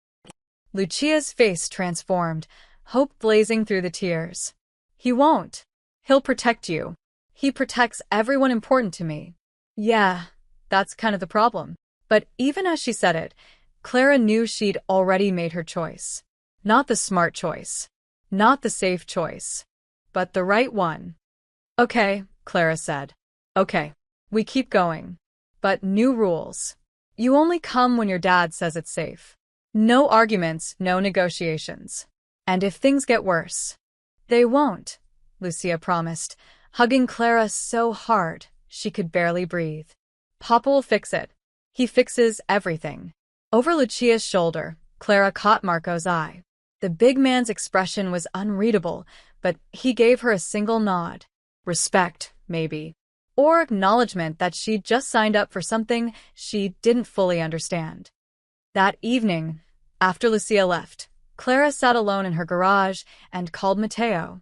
Lucia's face transformed, hope blazing through the tears. "He won't. He'll protect you. He protects everyone important to me." "Yeah, that's kind of the problem." But even as she said it, Clara knew she'd already made her choice. Not the smart choice. Not the safe choice. But the right one. Okay, Clara said. Okay. We keep going. But new rules. You only come when your dad says it's safe. No arguments, no negotiations. And if things get worse, they won't, Lucia promised, hugging Clara so hard she could barely breathe. Papa will fix it. He fixes everything. Over Lucia's shoulder, Clara caught Marco's eye. The big man's expression was unreadable, but he gave her a single nod. Respect, maybe. Or acknowledgement that she'd just signed up for something she didn't fully understand. That evening, after Lucia left, Clara sat alone in her garage and called Matteo.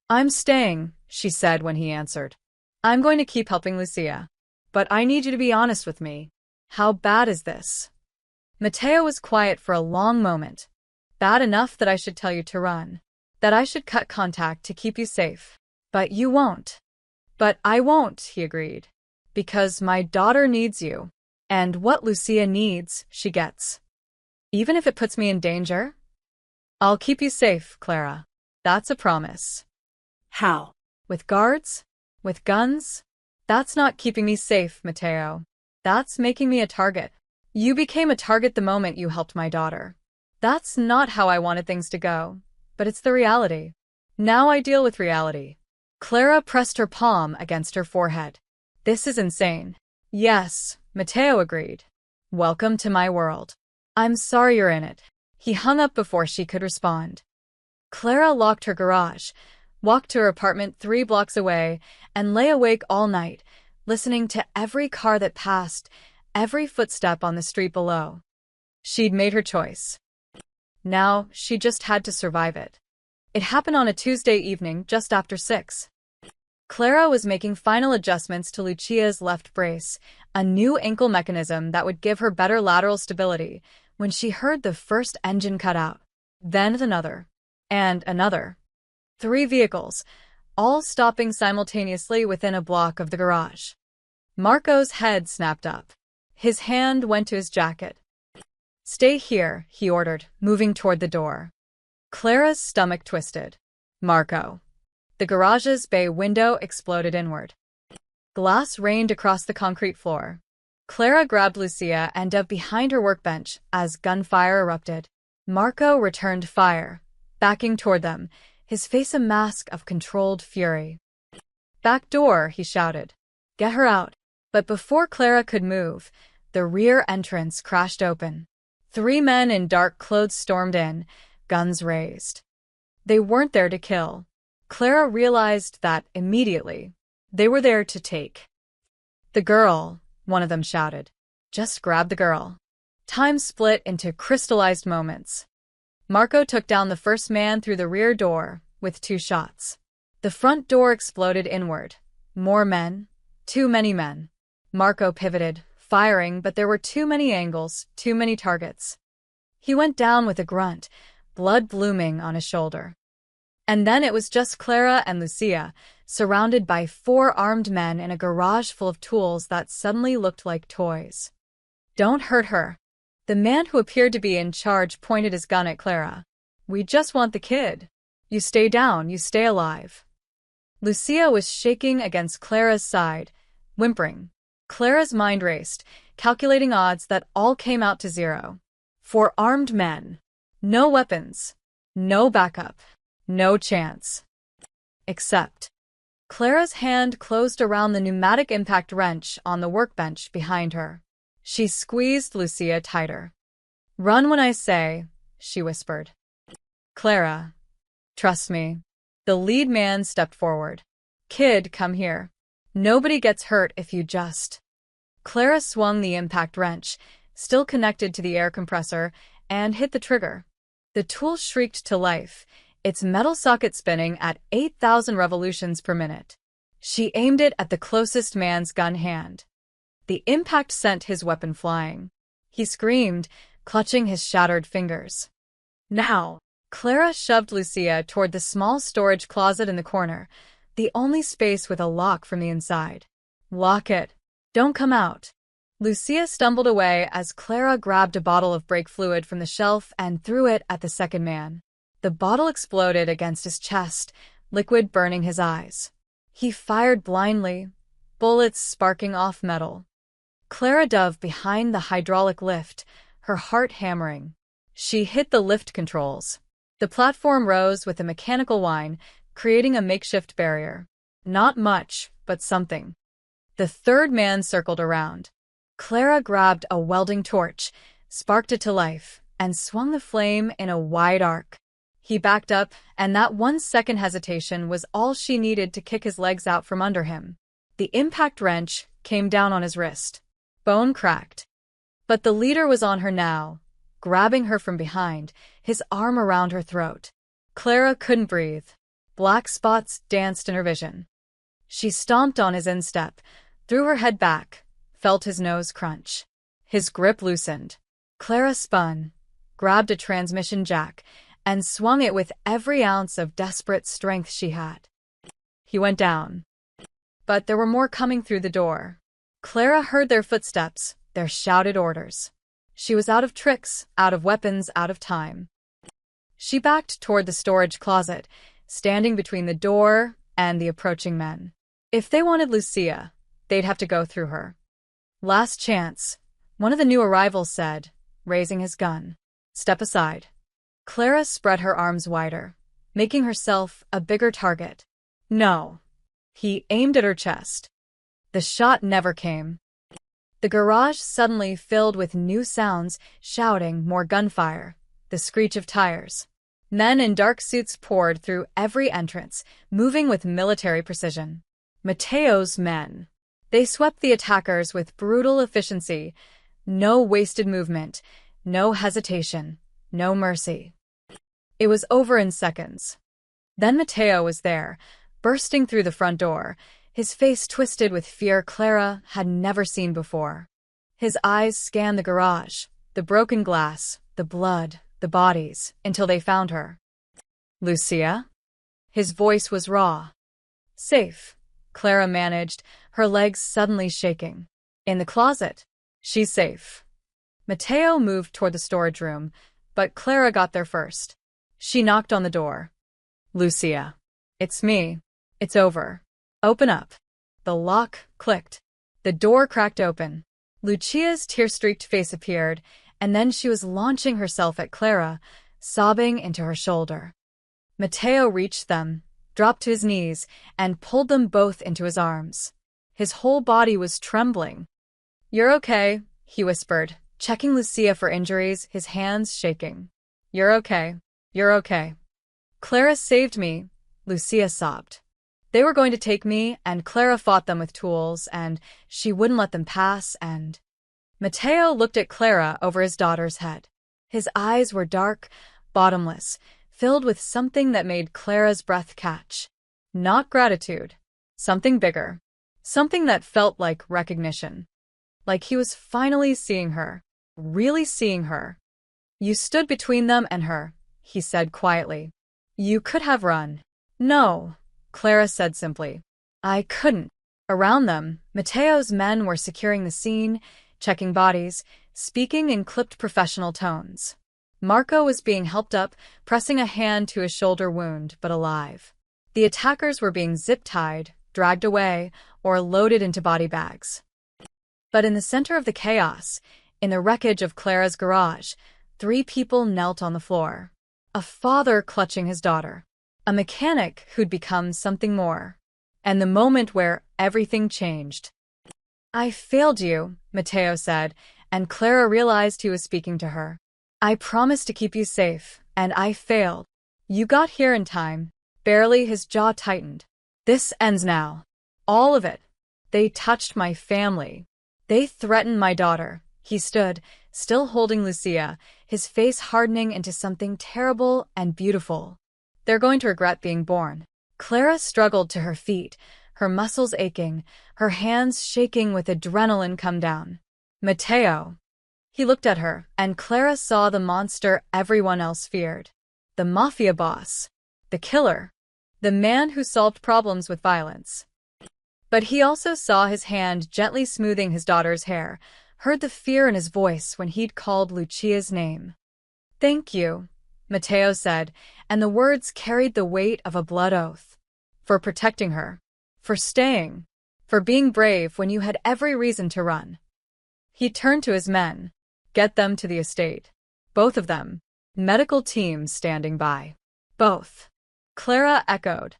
I'm staying, she said when he answered. I'm going to keep helping Lucia. But I need you to be honest with me. How bad is this? Matteo was quiet for a long moment. Bad enough that I should tell you to run. That I should cut contact to keep you safe. But you won't. But I won't, he agreed. Because my daughter needs you. And what Lucia needs, she gets. Even if it puts me in danger? I'll keep you safe, Clara. That's a promise. How? With guards? With guns? That's not keeping me safe, Matteo. That's making me a target. You became a target the moment you helped my daughter. That's not how I wanted things to go. But it's the reality. Now I deal with reality. Clara pressed her palm against her forehead. This is insane. Yes, Matteo agreed. Welcome to my world. I'm sorry you're in it. He hung up before she could respond. Clara locked her garage, walked to her apartment 3 blocks away, and lay awake all night, listening to every car that passed, every footstep on the street below. She'd made her choice. Now, she just had to survive it. It happened on a Tuesday evening just after 6. Clara was making final adjustments to Lucia's left brace, a new ankle mechanism that would give her better lateral stability, when she heard the first engine cut out. Then another. And another. 3 vehicles, all stopping simultaneously within a block of the garage. Marco's head snapped up. His hand went to his jacket. Stay here, he ordered, moving toward the door. Clara's stomach twisted. Marco. The garage's bay window exploded inward. Glass rained across the concrete floor. Clara grabbed Lucia and dove behind her workbench as gunfire erupted. Marco returned fire, backing toward them, his face a mask of controlled fury. Back door, he shouted. Get her out. But before Clara could move, the rear entrance crashed open. 3 men in dark clothes stormed in, guns raised. They weren't there to kill. Clara realized that immediately. They were there to take. The girl, one of them shouted. Just grab the girl. Time split into crystallized moments. Marco took down the first man through the rear door with 2 shots. The front door exploded inward. More men. Too many men. Marco pivoted, firing, but there were too many angles, too many targets. He went down with a grunt, blood blooming on his shoulder. And then it was just Clara and Lucia, surrounded by 4 armed men in a garage full of tools that suddenly looked like toys. Don't hurt her. The man who appeared to be in charge pointed his gun at Clara. We just want the kid. You stay down, you stay alive. Lucia was shaking against Clara's side, whimpering. Clara's mind raced, calculating odds that all came out to 0. 4 armed men. No weapons. No backup. No chance. Except. Clara's hand closed around the pneumatic impact wrench on the workbench behind her. She squeezed Lucia tighter. Run when I say, she whispered. Clara. Trust me. The lead man stepped forward. Kid, come here. Nobody gets hurt if you just. Clara swung the impact wrench, still connected to the air compressor, and hit the trigger. The tool shrieked to life, its metal socket spinning at 8,000 revolutions per minute. She aimed it at the closest man's gun hand. The impact sent his weapon flying. He screamed, clutching his shattered fingers. Now! Clara shoved Lucia toward the small storage closet in the corner, the only space with a lock from the inside. Lock it. Don't come out. Lucia stumbled away as Clara grabbed a bottle of brake fluid from the shelf and threw it at the second man. The bottle exploded against his chest, liquid burning his eyes. He fired blindly, bullets sparking off metal. Clara dove behind the hydraulic lift, her heart hammering. She hit the lift controls. The platform rose with a mechanical whine, creating a makeshift barrier. Not much, but something. The third man circled around. Clara grabbed a welding torch, sparked it to life, and swung the flame in a wide arc. He backed up, and that 1 second hesitation was all she needed to kick his legs out from under him. The impact wrench came down on his wrist. Bone cracked. But the leader was on her now, grabbing her from behind, his arm around her throat. Clara couldn't breathe. Black spots danced in her vision. She stomped on his instep, threw her head back, felt his nose crunch. His grip loosened. Clara spun, grabbed a transmission jack, and swung it with every ounce of desperate strength she had. He went down. But there were more coming through the door. Clara heard their footsteps, their shouted orders. She was out of tricks, out of weapons, out of time. She backed toward the storage closet, standing between the door and the approaching men. If they wanted Lucia, they'd have to go through her. Last chance, one of the new arrivals said, raising his gun. Step aside. Clara spread her arms wider, making herself a bigger target. No. He aimed at her chest. The shot never came. The garage suddenly filled with new sounds, shouting, more gunfire, the screech of tires. Men in dark suits poured through every entrance, moving with military precision. Mateo's men. They swept the attackers with brutal efficiency. No wasted movement, no hesitation, no mercy. It was over in seconds. Then Mateo was there, bursting through the front door, his face twisted with fear Clara had never seen before. His eyes scanned the garage, the broken glass, the blood, the bodies, until they found her. Lucia? His voice was raw. Safe, Clara managed, her legs suddenly shaking. In the closet. She's safe. Mateo moved toward the storage room, but Clara got there first. She knocked on the door. Lucia. It's me. It's over. Open up. The lock clicked. The door cracked open. Lucia's tear-streaked face appeared, and then she was launching herself at Clara, sobbing into her shoulder. Mateo reached them, dropped to his knees, and pulled them both into his arms. His whole body was trembling. You're okay, he whispered, checking Lucia for injuries, his hands shaking. You're okay. You're okay. Clara saved me, Lucia sobbed. They were going to take me, and Clara fought them with tools, and she wouldn't let them pass, and… Mateo looked at Clara over his daughter's head. His eyes were dark, bottomless, filled with something that made Clara's breath catch. Not gratitude. Something bigger. Something that felt like recognition. Like he was finally seeing her. Really seeing her. You stood between them and her, he said quietly. You could have run. No, Clara said simply. I couldn't. Around them, Mateo's men were securing the scene, checking bodies, speaking in clipped professional tones. Marco was being helped up, pressing a hand to his shoulder wound, but alive. The attackers were being zip-tied, dragged away, or loaded into body bags. But in the center of the chaos, in the wreckage of Clara's garage, 3 people knelt on the floor. A father clutching his daughter. A mechanic who'd become something more. And the moment where everything changed. I failed you, Mateo said, and Clara realized he was speaking to her. I promised to keep you safe, and I failed. You got here in time. Barely, his jaw tightened. This ends now. All of it. They touched my family. They threatened my daughter. He stood, still holding Lucia, his face hardening into something terrible and beautiful. They're going to regret being born. Clara struggled to her feet, her muscles aching, her hands shaking with adrenaline come down. Mateo. He looked at her, and Clara saw the monster everyone else feared. The Mafia boss. The killer. The man who solved problems with violence. But he also saw his hand gently smoothing his daughter's hair, heard the fear in his voice when he'd called Lucia's name. "Thank you," Matteo said, and the words carried the weight of a blood oath. For protecting her. For staying. For being brave when you had every reason to run. He turned to his men. "Get them to the estate. Both of them. Medical teams standing by." "Both." Clara echoed.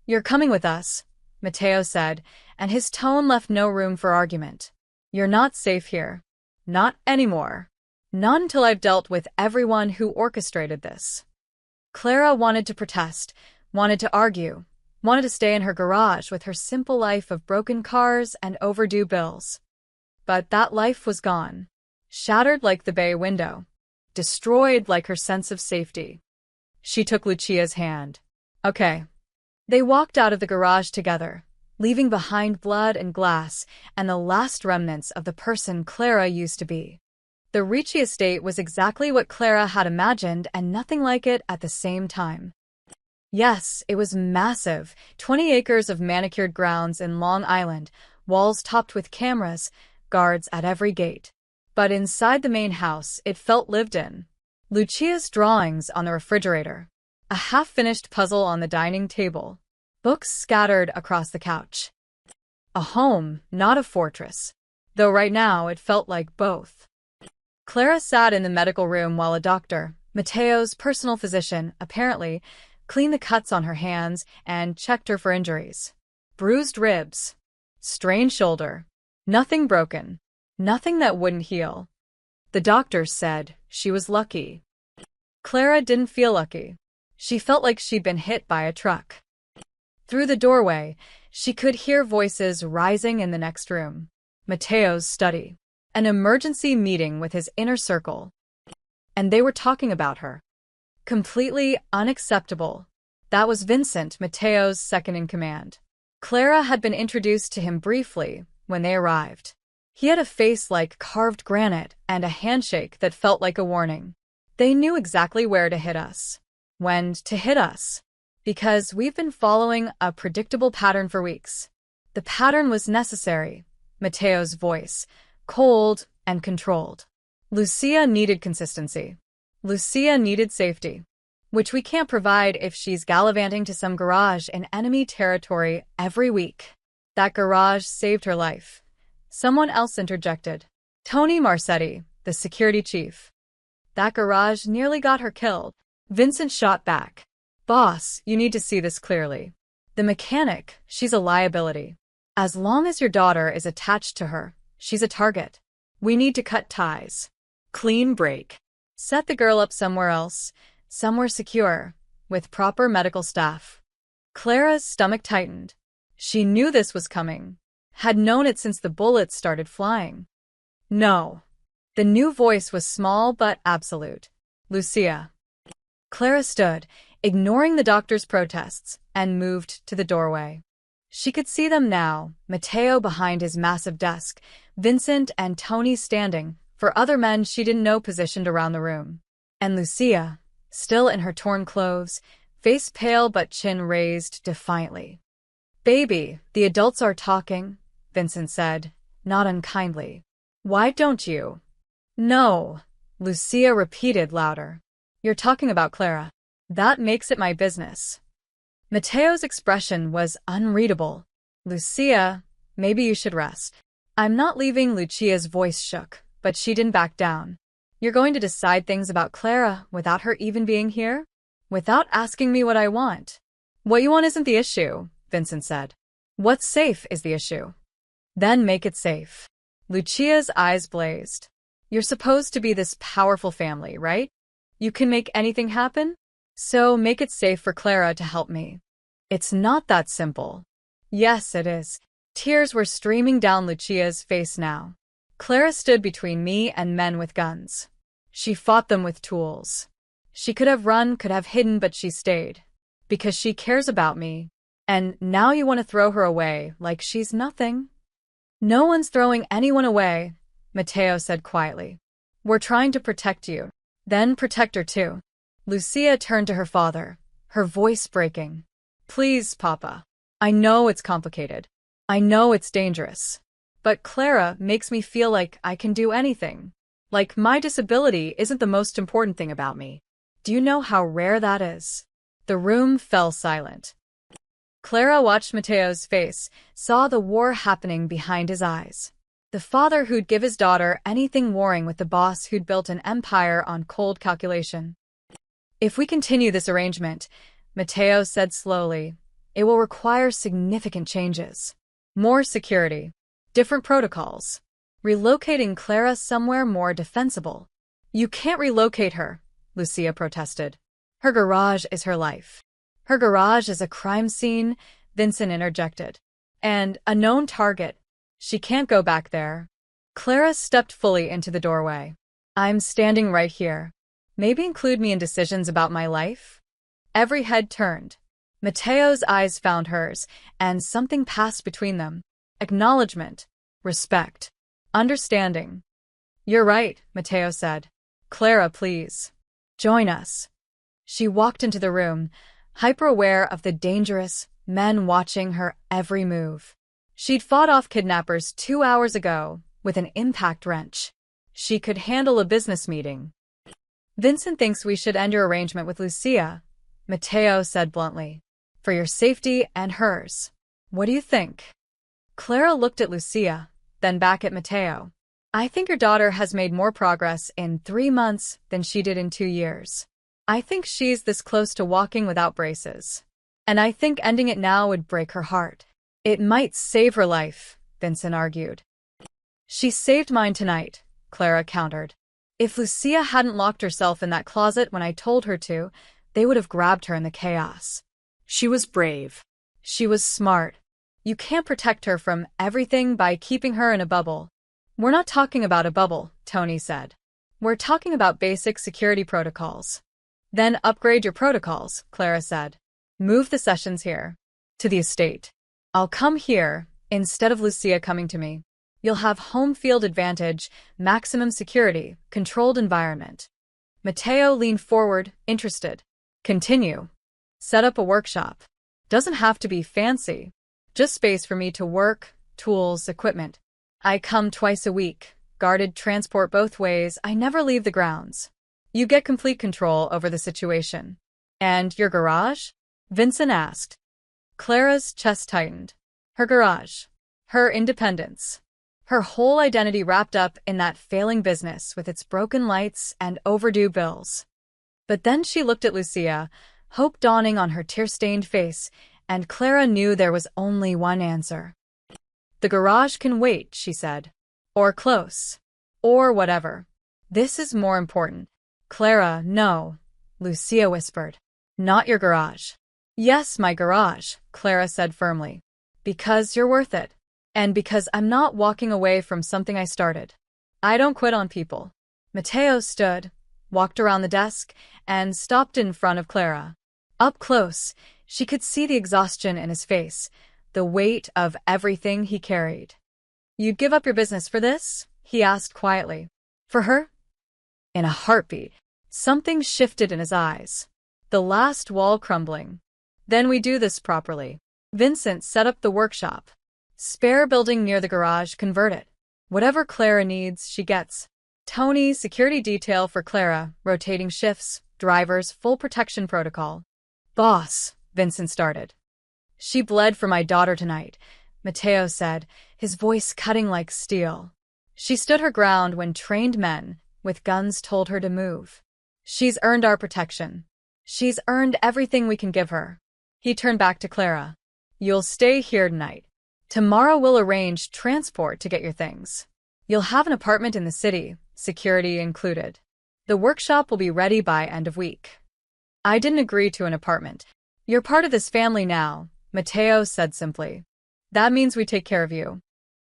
"You're coming with us," Matteo said, and his tone left no room for argument. "You're not safe here. Not anymore. Not until I've dealt with everyone who orchestrated this." Clara wanted to protest, wanted to argue, wanted to stay in her garage with her simple life of broken cars and overdue bills. But that life was gone. Shattered like the bay window. Destroyed like her sense of safety. She took Lucia's hand. "Okay." They walked out of the garage together, leaving behind blood and glass and the last remnants of the person Clara used to be. The Ricci estate was exactly what Clara had imagined and nothing like it at the same time. Yes, it was massive, 20 acres of manicured grounds in Long Island, walls topped with cameras, guards at every gate. But inside the main house, it felt lived in. Lucia's drawings on the refrigerator. A half-finished puzzle on the dining table. Books scattered across the couch. A home, not a fortress. Though right now it felt like both. Clara sat in the medical room while a doctor, Matteo's personal physician, apparently, cleaned the cuts on her hands and checked her for injuries. Bruised ribs. Strained shoulder. Nothing broken. Nothing that wouldn't heal. The doctors said she was lucky. Clara didn't feel lucky. She felt like she'd been hit by a truck. Through the doorway, she could hear voices rising in the next room. Matteo's study. An emergency meeting with his inner circle. And they were talking about her. Completely unacceptable. That was Vincent, Matteo's second-in-command. Clara had been introduced to him briefly when they arrived. He had a face like carved granite and a handshake that felt like a warning. They knew exactly where to hit us. When to hit us. Because we've been following a predictable pattern for weeks. The pattern was necessary. Matteo's voice. Cold and controlled. Lucia needed consistency. Lucia needed safety. Which we can't provide if she's gallivanting to some garage in enemy territory every week. That garage saved her life. Someone else interjected. Tony Marcetti, the security chief. That garage nearly got her killed. Vincent shot back. "Boss, you need to see this clearly. The mechanic, she's a liability. As long as your daughter is attached to her, she's a target. We need to cut ties. Clean break. Set the girl up somewhere else, somewhere secure, with proper medical staff." Clara's stomach tightened. She knew this was coming. Had known it since the bullets started flying. "No." The new voice was small but absolute. "Lucia." Clara stood, ignoring the doctor's protests, and moved to the doorway. She could see them now, Matteo behind his massive desk, Vincent and Tony standing, for other men she didn't know positioned around the room. And Lucia, still in her torn clothes, face pale but chin raised defiantly. "Baby, the adults are talking," Vincent said, not unkindly. "Why don't you?" "No," Lucia repeated louder. "You're talking about Clara. That makes it my business." Matteo's expression was unreadable. "Lucia, maybe you should rest." "I'm not leaving." Lucia's voice shook, but she didn't back down. "You're going to decide things about Clara without her even being here? Without asking me what I want?" "What you want isn't the issue," Vincent said. "What's safe is the issue." "Then make it safe." Lucia's eyes blazed. "You're supposed to be this powerful family, right? You can make anything happen? So make it safe for Clara to help me." "It's not that simple." "Yes, it is." Tears were streaming down Lucia's face now. "Clara stood between me and men with guns. She fought them with tools. She could have run, could have hidden, but she stayed. Because she cares about me. And now you want to throw her away like she's nothing?" "No one's throwing anyone away," Matteo said quietly. "We're trying to protect you. Then protect her too." Lucia turned to her father, her voice breaking. "Please, Papa. I know it's complicated. I know it's dangerous. But Clara makes me feel like I can do anything. Like my disability isn't the most important thing about me. Do you know how rare that is? The room fell silent. Clara watched Mateo's face, saw the war happening behind his eyes. The father who'd give his daughter anything warring with the boss who'd built an empire on cold calculation. If we continue this arrangement, Mateo said slowly, it will require significant changes. More security, different protocols, relocating Clara somewhere more defensible. You can't relocate her, Lucia protested. Her garage is her life. Her garage is a crime scene, Vincent interjected. And a known target. She can't go back there. Clara stepped fully into the doorway. I'm standing right here. Maybe include me in decisions about my life? Every head turned. Mateo's eyes found hers, and something passed between them. Acknowledgement, respect, understanding. You're right, Mateo said. Clara, please. Join us. She walked into the room, hyper-aware of the dangerous men watching her every move. She'd fought off kidnappers 2 hours ago with an impact wrench. She could handle a business meeting. Vincent thinks we should end your arrangement with Lucia, Mateo said bluntly. For your safety and hers. What do you think? Clara looked at Lucia, then back at Mateo. I think your daughter has made more progress in 3 months than she did in 2 years. I think she's this close to walking without braces. And I think ending it now would break her heart. It might save her life, Vincent argued. She saved mine tonight, Clara countered. If Lucia hadn't locked herself in that closet when I told her to, they would have grabbed her in the chaos. She was brave. She was smart. You can't protect her from everything by keeping her in a bubble. We're not talking about a bubble, Tony said. We're talking about basic security protocols. Then upgrade your protocols, Clara said. Move the sessions here. To the estate. I'll come here, instead of Lucia coming to me. You'll have home field advantage, maximum security, controlled environment. Mateo leaned forward, interested. Continue. Set up a workshop. Doesn't have to be fancy. Just space for me to work, tools, equipment. I come twice a week, guarded transport both ways, I never leave the grounds. You get complete control over the situation. And your garage? Vincent asked. Clara's chest tightened. Her garage. Her independence. Her whole identity wrapped up in that failing business with its broken lights and overdue bills. But then she looked at Lucia, hope dawning on her tear-stained face, and Clara knew there was only one answer. The garage can wait, she said. Or close. Or whatever. This is more important. Clara, no, Lucia whispered. Not your garage. Yes, my garage, Clara said firmly. Because you're worth it. And because I'm not walking away from something I started. I don't quit on people. Mateo stood, walked around the desk, and stopped in front of Clara. Up close, she could see the exhaustion in his face, the weight of everything he carried. You'd give up your business for this? He asked quietly. For her? In a heartbeat, something shifted in his eyes. The last wall crumbling. Then we do this properly. Vincent set up the workshop. Spare building near the garage, convert it. Whatever Clara needs, she gets. Tony, security detail for Clara, rotating shifts, drivers, full protection protocol. Boss, Vincent started. She bled for my daughter tonight, Mateo said, his voice cutting like steel. She stood her ground when trained men with guns told her to move. She's earned our protection. She's earned everything we can give her. He turned back to Clara. You'll stay here tonight. Tomorrow we'll arrange transport to get your things. You'll have an apartment in the city, security included. The workshop will be ready by end of week. I didn't agree to an apartment. You're part of this family now, Mateo said simply. That means we take care of you.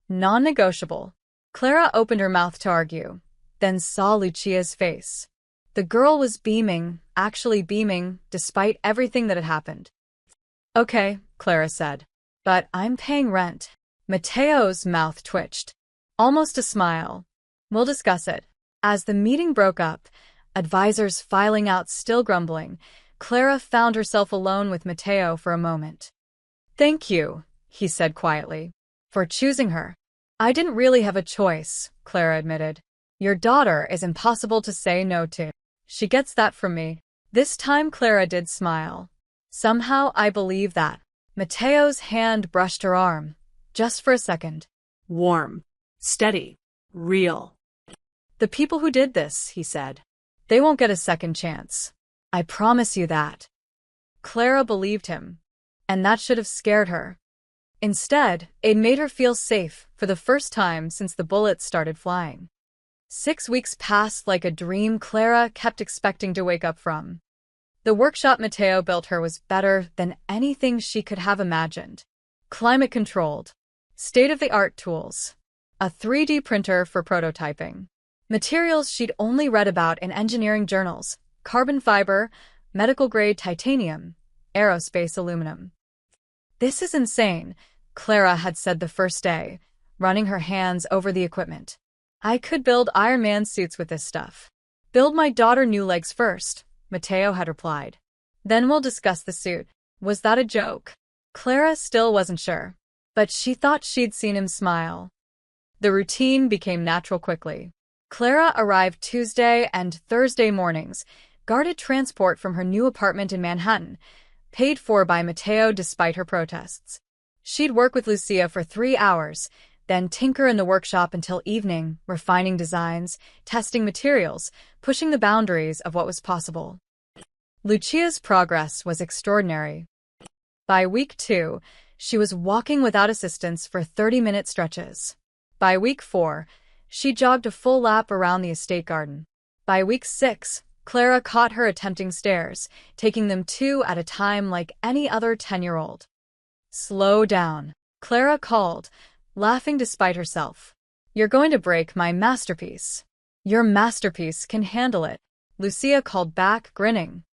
Non-negotiable. Clara opened her mouth to argue, then saw Lucia's face. The girl was beaming, actually beaming, despite everything that had happened. Okay, Clara said. But I'm paying rent. Mateo's mouth twitched. Almost a smile. We'll discuss it. As the meeting broke up, advisors filing out still grumbling, Clara found herself alone with Mateo for a moment. Thank you, he said quietly, for choosing her. I didn't really have a choice, Clara admitted. Your daughter is impossible to say no to. She gets that from me. This time Clara did smile. Somehow I believe that. Mateo's hand brushed her arm. Just for a second. Warm. Steady. Real. The people who did this, he said. They won't get a second chance. I promise you that. Clara believed him. And that should have scared her. Instead, it made her feel safe for the first time since the bullets started flying. 6 weeks passed like a dream Clara kept expecting to wake up from. The workshop Mateo built her was better than anything she could have imagined. Climate-controlled, state-of-the-art tools, a 3D printer for prototyping, materials she'd only read about in engineering journals, carbon fiber, medical-grade titanium, aerospace aluminum. This is insane, Clara had said the first day, running her hands over the equipment. I could build Iron Man suits with this stuff. Build my daughter new legs first, Mateo had replied. Then we'll discuss the suit. Was that a joke? Clara still wasn't sure, but she thought she'd seen him smile. The routine became natural quickly. Clara arrived Tuesday and Thursday mornings, guarded transport from her new apartment in Manhattan, paid for by Mateo despite her protests. She'd work with Lucia for 3 hours, then tinker in the workshop until evening, refining designs, testing materials, pushing the boundaries of what was possible. Lucia's progress was extraordinary. By week 2, she was walking without assistance for 30-minute stretches. By week 4, she jogged a full lap around the estate garden. By week 6, Clara caught her attempting stairs, taking them 2 at a time like any other 10-year-old. Slow down, Clara called, laughing despite herself. You're going to break my masterpiece. Your masterpiece can handle it, Lucia called back, grinning.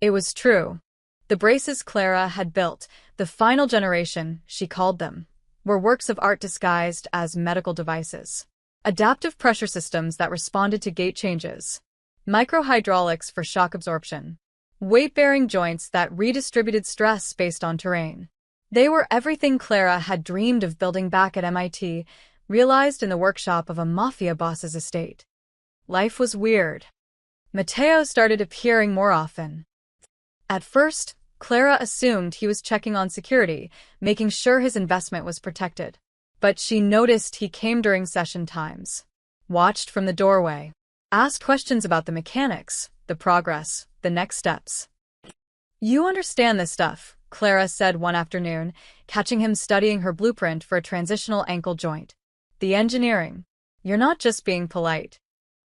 It was true. The braces Clara had built, the final generation, she called them, were works of art disguised as medical devices. Adaptive pressure systems that responded to gait changes. Microhydraulics for shock absorption. Weight-bearing joints that redistributed stress based on terrain. They were everything Clara had dreamed of building back at MIT, realized in the workshop of a Mafia boss's estate. Life was weird. Mateo started appearing more often. At first, Clara assumed he was checking on security, making sure his investment was protected. But she noticed he came during session times, watched from the doorway, asked questions about the mechanics, the progress, the next steps. You understand this stuff, Clara said one afternoon, catching him studying her blueprint for a transitional ankle joint. The engineering. You're not just being polite.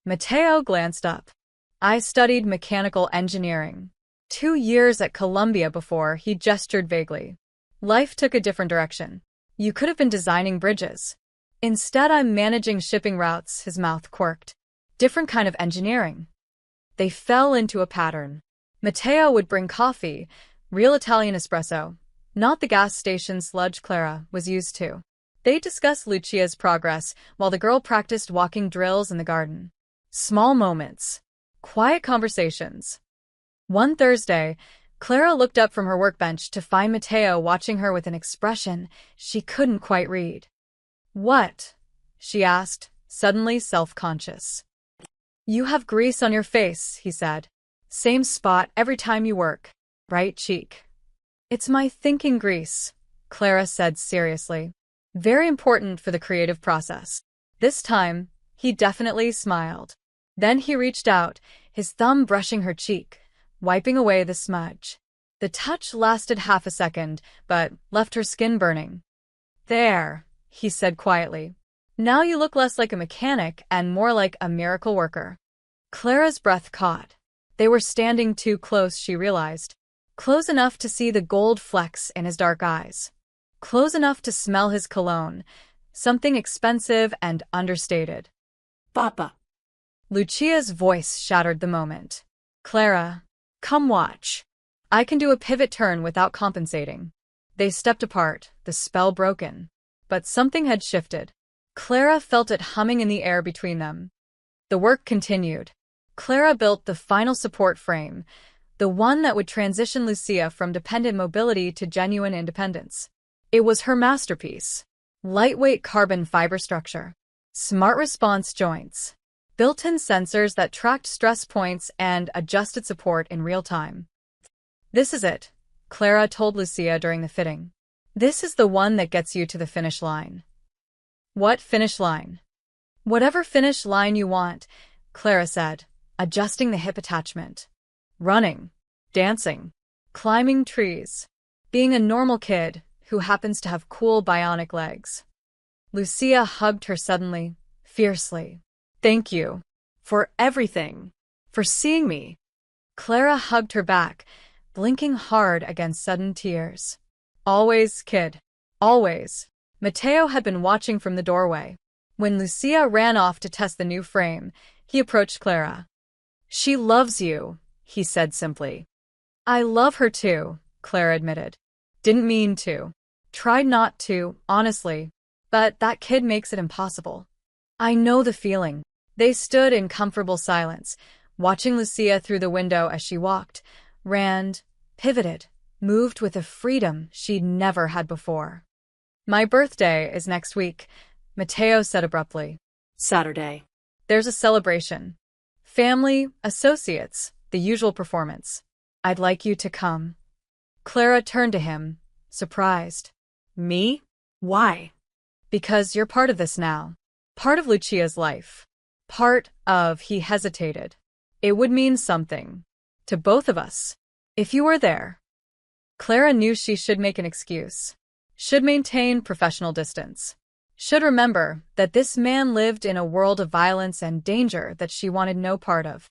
Mateo glanced up. I studied mechanical engineering. 2 years at Columbia before, he gestured vaguely. Life took a different direction. You could have been designing bridges. Instead, I'm managing shipping routes, his mouth quirked. Different kind of engineering. They fell into a pattern. Mateo would bring coffee, real Italian espresso, not the gas station sludge Clara was used to. They discussed Lucia's progress while the girl practiced walking drills in the garden. Small moments. Quiet conversations. One Thursday, Clara looked up from her workbench to find Mateo watching her with an expression she couldn't quite read. What? She asked, suddenly self-conscious. You have grease on your face, he said. Same spot every time you work. Right cheek. It's my thinking grease, Clara said seriously. Very important for the creative process. This time, he definitely smiled. Then he reached out, his thumb brushing her cheek, wiping away the smudge. The touch lasted half a second, but left her skin burning. There, he said quietly. Now you look less like a mechanic and more like a miracle worker. Clara's breath caught. They were standing too close, she realized. Close enough to see the gold flecks in his dark eyes. Close enough to smell his cologne, something expensive and understated. Papa. Lucia's voice shattered the moment. Clara, come watch. I can do a pivot turn without compensating. They stepped apart, the spell broken. But something had shifted. Clara felt it humming in the air between them. The work continued. Clara built the final support frame, the one that would transition Lucia from dependent mobility to genuine independence. It was her masterpiece. lightweight carbon fiber structure, smart response joints, built-in sensors that tracked stress points and adjusted support in real time. This is it, Clara told Lucia during the fitting. This is the one that gets you to the finish line. What finish line? Whatever finish line you want, Clara said, adjusting the hip attachment. Running, dancing, climbing trees, being a normal kid who happens to have cool bionic legs. Lucia hugged her suddenly, fiercely. Thank you. For everything. For seeing me. Clara hugged her back, blinking hard against sudden tears. Always, kid. Always. Mateo had been watching from the doorway. When Lucia ran off to test the new frame, he approached Clara. She loves you, he said simply. I love her too, Clara admitted. Didn't mean to. Tried not to, honestly. But that kid makes it impossible. I know the feeling. They stood in comfortable silence, watching Lucia through the window as she walked, ran, pivoted, moved with a freedom she'd never had before. My birthday is next week, Mateo said abruptly. Saturday. There's a celebration. Family, associates, the usual performance. I'd like you to come. Clara turned to him, surprised. Me? Why? Because you're part of this now. Part of Lucia's life. Part of, he hesitated. It would mean something. To both of us. If you were there. Clara knew she should make an excuse. Should maintain professional distance. Should remember that this man lived in a world of violence and danger that she wanted no part of.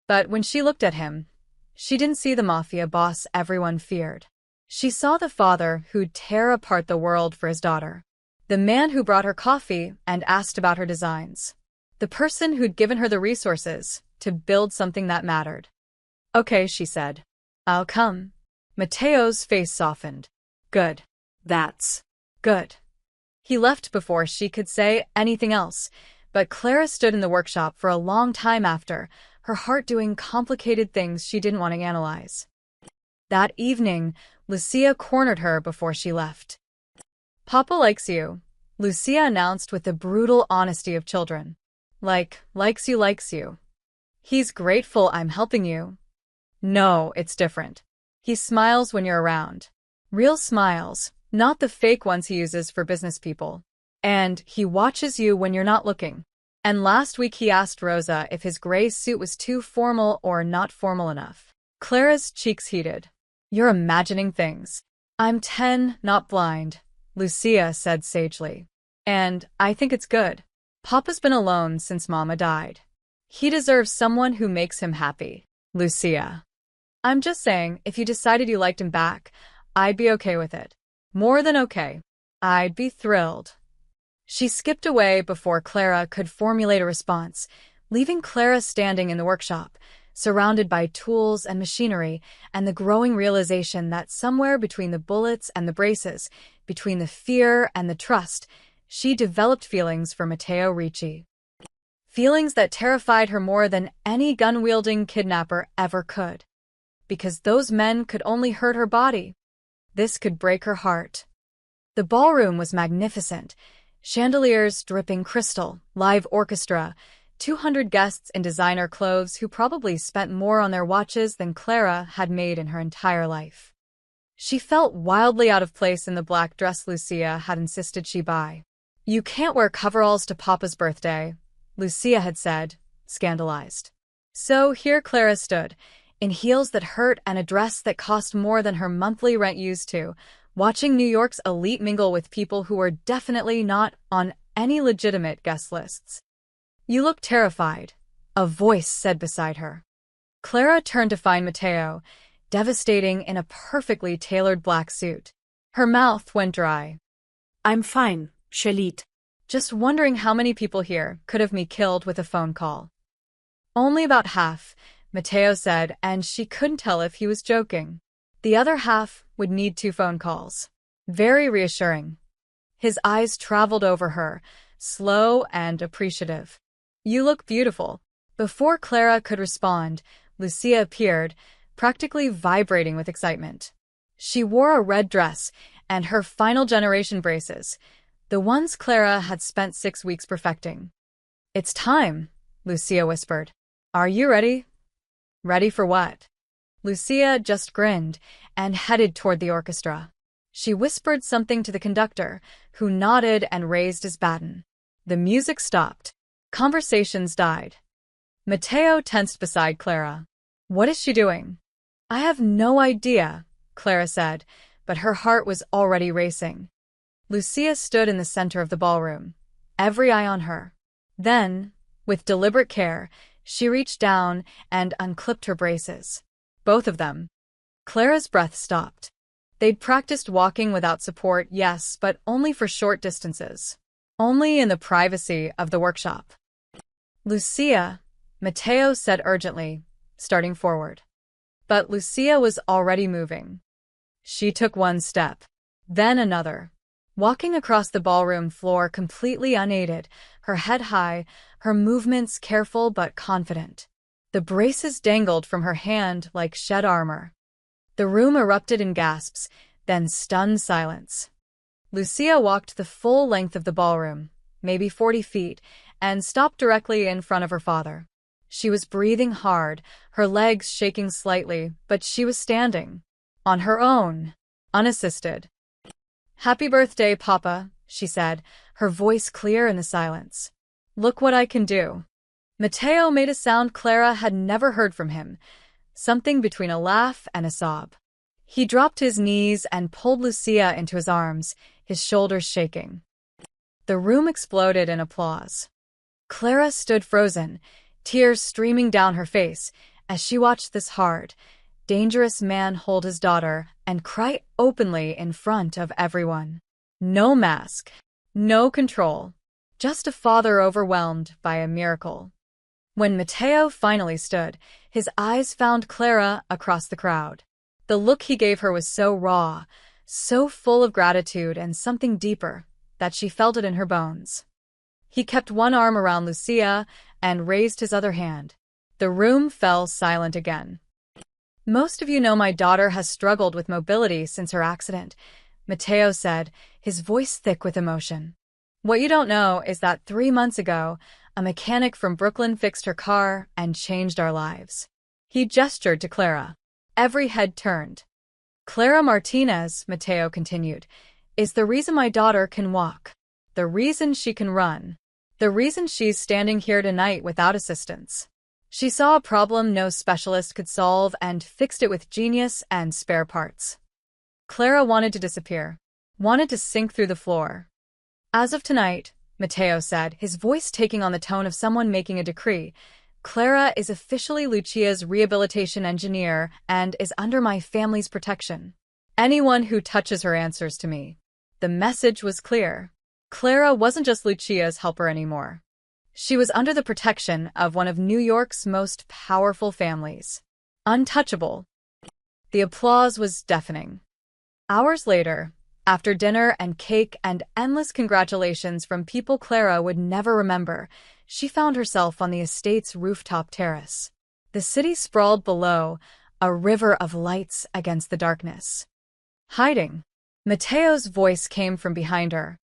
But when she looked at him, she didn't see the Mafia boss everyone feared. She saw the father who'd tear apart the world for his daughter. The man who brought her coffee and asked about her designs. The person who'd given her the resources to build something that mattered. Okay, she said. I'll come. Mateo's face softened. Good. That's good. He left before she could say anything else, but Clara stood in the workshop for a long time after, her heart doing complicated things she didn't want to analyze. That evening, Lucia cornered her before she left. Papa likes you, Lucia announced with the brutal honesty of children. Likes you. He's grateful I'm helping you. No, it's different. He smiles when you're around. Real smiles, not the fake ones he uses for business people. And he watches you when you're not looking. And last week he asked Rosa if his gray suit was too formal or not formal enough. Clara's cheeks heated. You're imagining things. I'm 10, not blind, Lucia said sagely. And I think it's good. Papa's been alone since Mama died. He deserves someone who makes him happy, Lucia. I'm just saying, if you decided you liked him back, I'd be okay with it. More than okay. I'd be thrilled. She skipped away before Clara could formulate a response, leaving Clara standing in the workshop, surrounded by tools and machinery, and the growing realization that somewhere between the bullets and the braces, between the fear and the trust, she developed feelings for Matteo Ricci. Feelings that terrified her more than any gun-wielding kidnapper ever could. Because those men could only hurt her body. This could break her heart. The ballroom was magnificent. Chandeliers dripping crystal, live orchestra, 200 guests in designer clothes who probably spent more on their watches than Clara had made in her entire life. She felt wildly out of place in the black dress Lucia had insisted she buy. You can't wear coveralls to Papa's birthday, Lucia had said, scandalized. So here Clara stood, in heels that hurt and a dress that cost more than her monthly rent used to, watching New York's elite mingle with people who were definitely not on any legitimate guest lists. You look terrified, a voice said beside her. Clara turned to find Matteo, devastating in a perfectly tailored black suit. Her mouth went dry. I'm fine, Shalit. Just wondering how many people here could have me killed with a phone call. Only about half, Matteo said, and she couldn't tell if he was joking. The other half would need 2 phone calls. Very reassuring. His eyes traveled over her, slow and appreciative. You look beautiful. Before Clara could respond, Lucia appeared, practically vibrating with excitement. She wore a red dress and her final generation braces, the ones Clara had spent 6 weeks perfecting. "It's time," Lucia whispered. "Are you ready?" "Ready for what?" Lucia just grinned and headed toward the orchestra. She whispered something to the conductor, who nodded and raised his baton. The music stopped. Conversations died. Mateo tensed beside Clara. "What is she doing?" "I have no idea," Clara said, but her heart was already racing. Lucia stood in the center of the ballroom, every eye on her. Then, with deliberate care, she reached down and unclipped her braces. Both of them. Clara's breath stopped. They'd practiced walking without support, yes, but only for short distances. Only in the privacy of the workshop. "Lucia," Mateo said urgently, starting forward. But Lucia was already moving. She took one step, then another, walking across the ballroom floor completely unaided, her head high, her movements careful but confident. The braces dangled from her hand like shed armor. The room erupted in gasps, then stunned silence. Lucia walked the full length of the ballroom, maybe 40 feet, and stopped directly in front of her father. She was breathing hard, her legs shaking slightly, but she was standing. On her own, unassisted. "Happy birthday, Papa," she said, her voice clear in the silence. "Look what I can do." Mateo made a sound Clara had never heard from him, something between a laugh and a sob. He dropped his knees and pulled Lucia into his arms, his shoulders shaking. The room exploded in applause. Clara stood frozen, tears streaming down her face, as she watched this hard, dangerous man hold his daughter and cry openly in front of everyone. No mask, no control, just a father overwhelmed by a miracle. When Mateo finally stood, his eyes found Clara across the crowd. The look he gave her was so raw, so full of gratitude and something deeper, that she felt it in her bones. He kept one arm around Lucia and raised his other hand. The room fell silent again. "Most of you know my daughter has struggled with mobility since her accident," Mateo said, his voice thick with emotion. "What you don't know is that 3 months ago, a mechanic from Brooklyn fixed her car and changed our lives." He gestured to Clara. Every head turned. "Clara Martinez," Mateo continued, "is the reason my daughter can walk, the reason she can run, the reason she's standing here tonight without assistance. She saw a problem no specialist could solve and fixed it with genius and spare parts." Clara wanted to disappear, wanted to sink through the floor. "As of tonight," Mateo said, his voice taking on the tone of someone making a decree, "Clara is officially Lucia's rehabilitation engineer and is under my family's protection. Anyone who touches her answers to me." The message was clear. Clara wasn't just Lucia's helper anymore. She was under the protection of one of New York's most powerful families. Untouchable. The applause was deafening. Hours later, after dinner and cake and endless congratulations from people Clara would never remember, she found herself on the estate's rooftop terrace. The city sprawled below, a river of lights against the darkness. "Hiding." Mateo's voice came from behind her.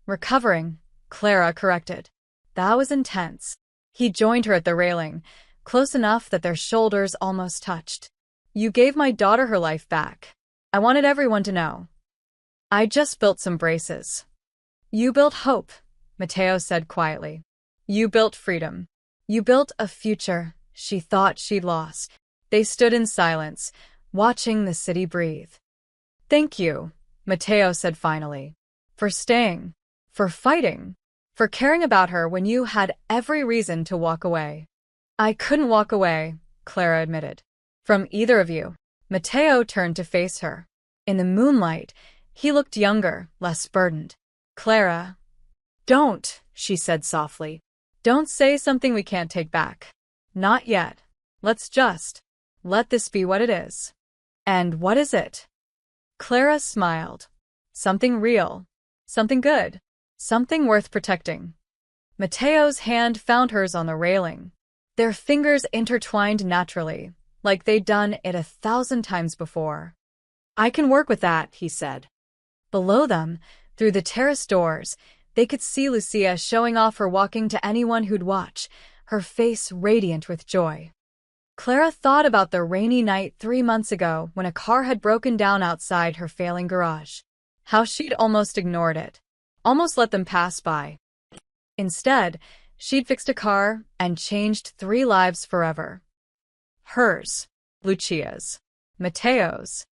"Recovering," Clara corrected. That was intense. He joined her at the railing, close enough that their shoulders almost touched. "You gave my daughter her life back. I wanted everyone to know." "I just built some braces." "You built hope," Mateo said quietly. "You built freedom. You built a future she thought she'd lost." They stood in silence, watching the city breathe. "Thank you," Mateo said finally, "for staying, for fighting, for caring about her when you had every reason to walk away." "I couldn't walk away," Clara admitted, "from either of you." Mateo turned to face her. In the moonlight, he looked younger, less burdened. "Clara." "Don't," she said softly. "Don't say something we can't take back. Not yet. Let's just let this be what it is." "And what is it?" Clara smiled. "Something real. Something good. Something worth protecting." Mateo's hand found hers on the railing. Their fingers intertwined naturally, like they'd done it 1,000 times before. "I can work with that," he said. Below them, Through the terrace doors, they could see Lucia showing off her walking to anyone who'd watch, her face radiant with joy. Clara thought about the rainy night 3 months ago when a car had broken down outside her failing garage. How she'd almost ignored it, almost let them pass by. Instead, she'd fixed a car and changed 3 lives forever. Hers, Lucia's, Matteo's.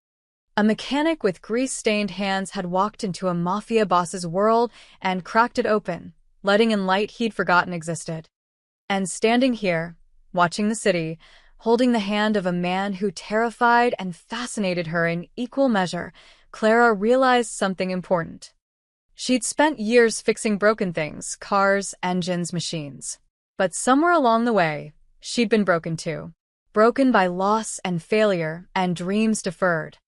A mechanic with grease-stained hands had walked into a Mafia boss's world and cracked it open, letting in light he'd forgotten existed. And standing here, watching the city, holding the hand of a man who terrified and fascinated her in equal measure, Clara realized something important. She'd spent years fixing broken things, cars, engines, machines. But somewhere along the way, she'd been broken too. Broken by loss and failure and dreams deferred.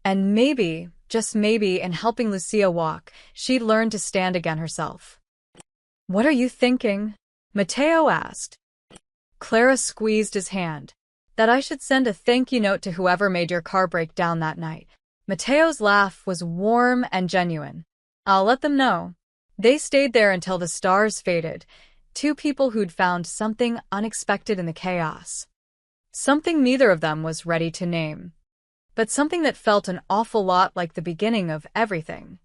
And maybe, just maybe, in helping Lucia walk, she'd learned to stand again herself. "What are you thinking?" Matteo asked. Clara squeezed his hand. "That I should send a thank you note to whoever made your car break down that night." Matteo's laugh was warm and genuine. "I'll let them know." They stayed there until the stars faded, 2 people who'd found something unexpected in the chaos. Something neither of them was ready to name. But something that felt an awful lot like the beginning of everything.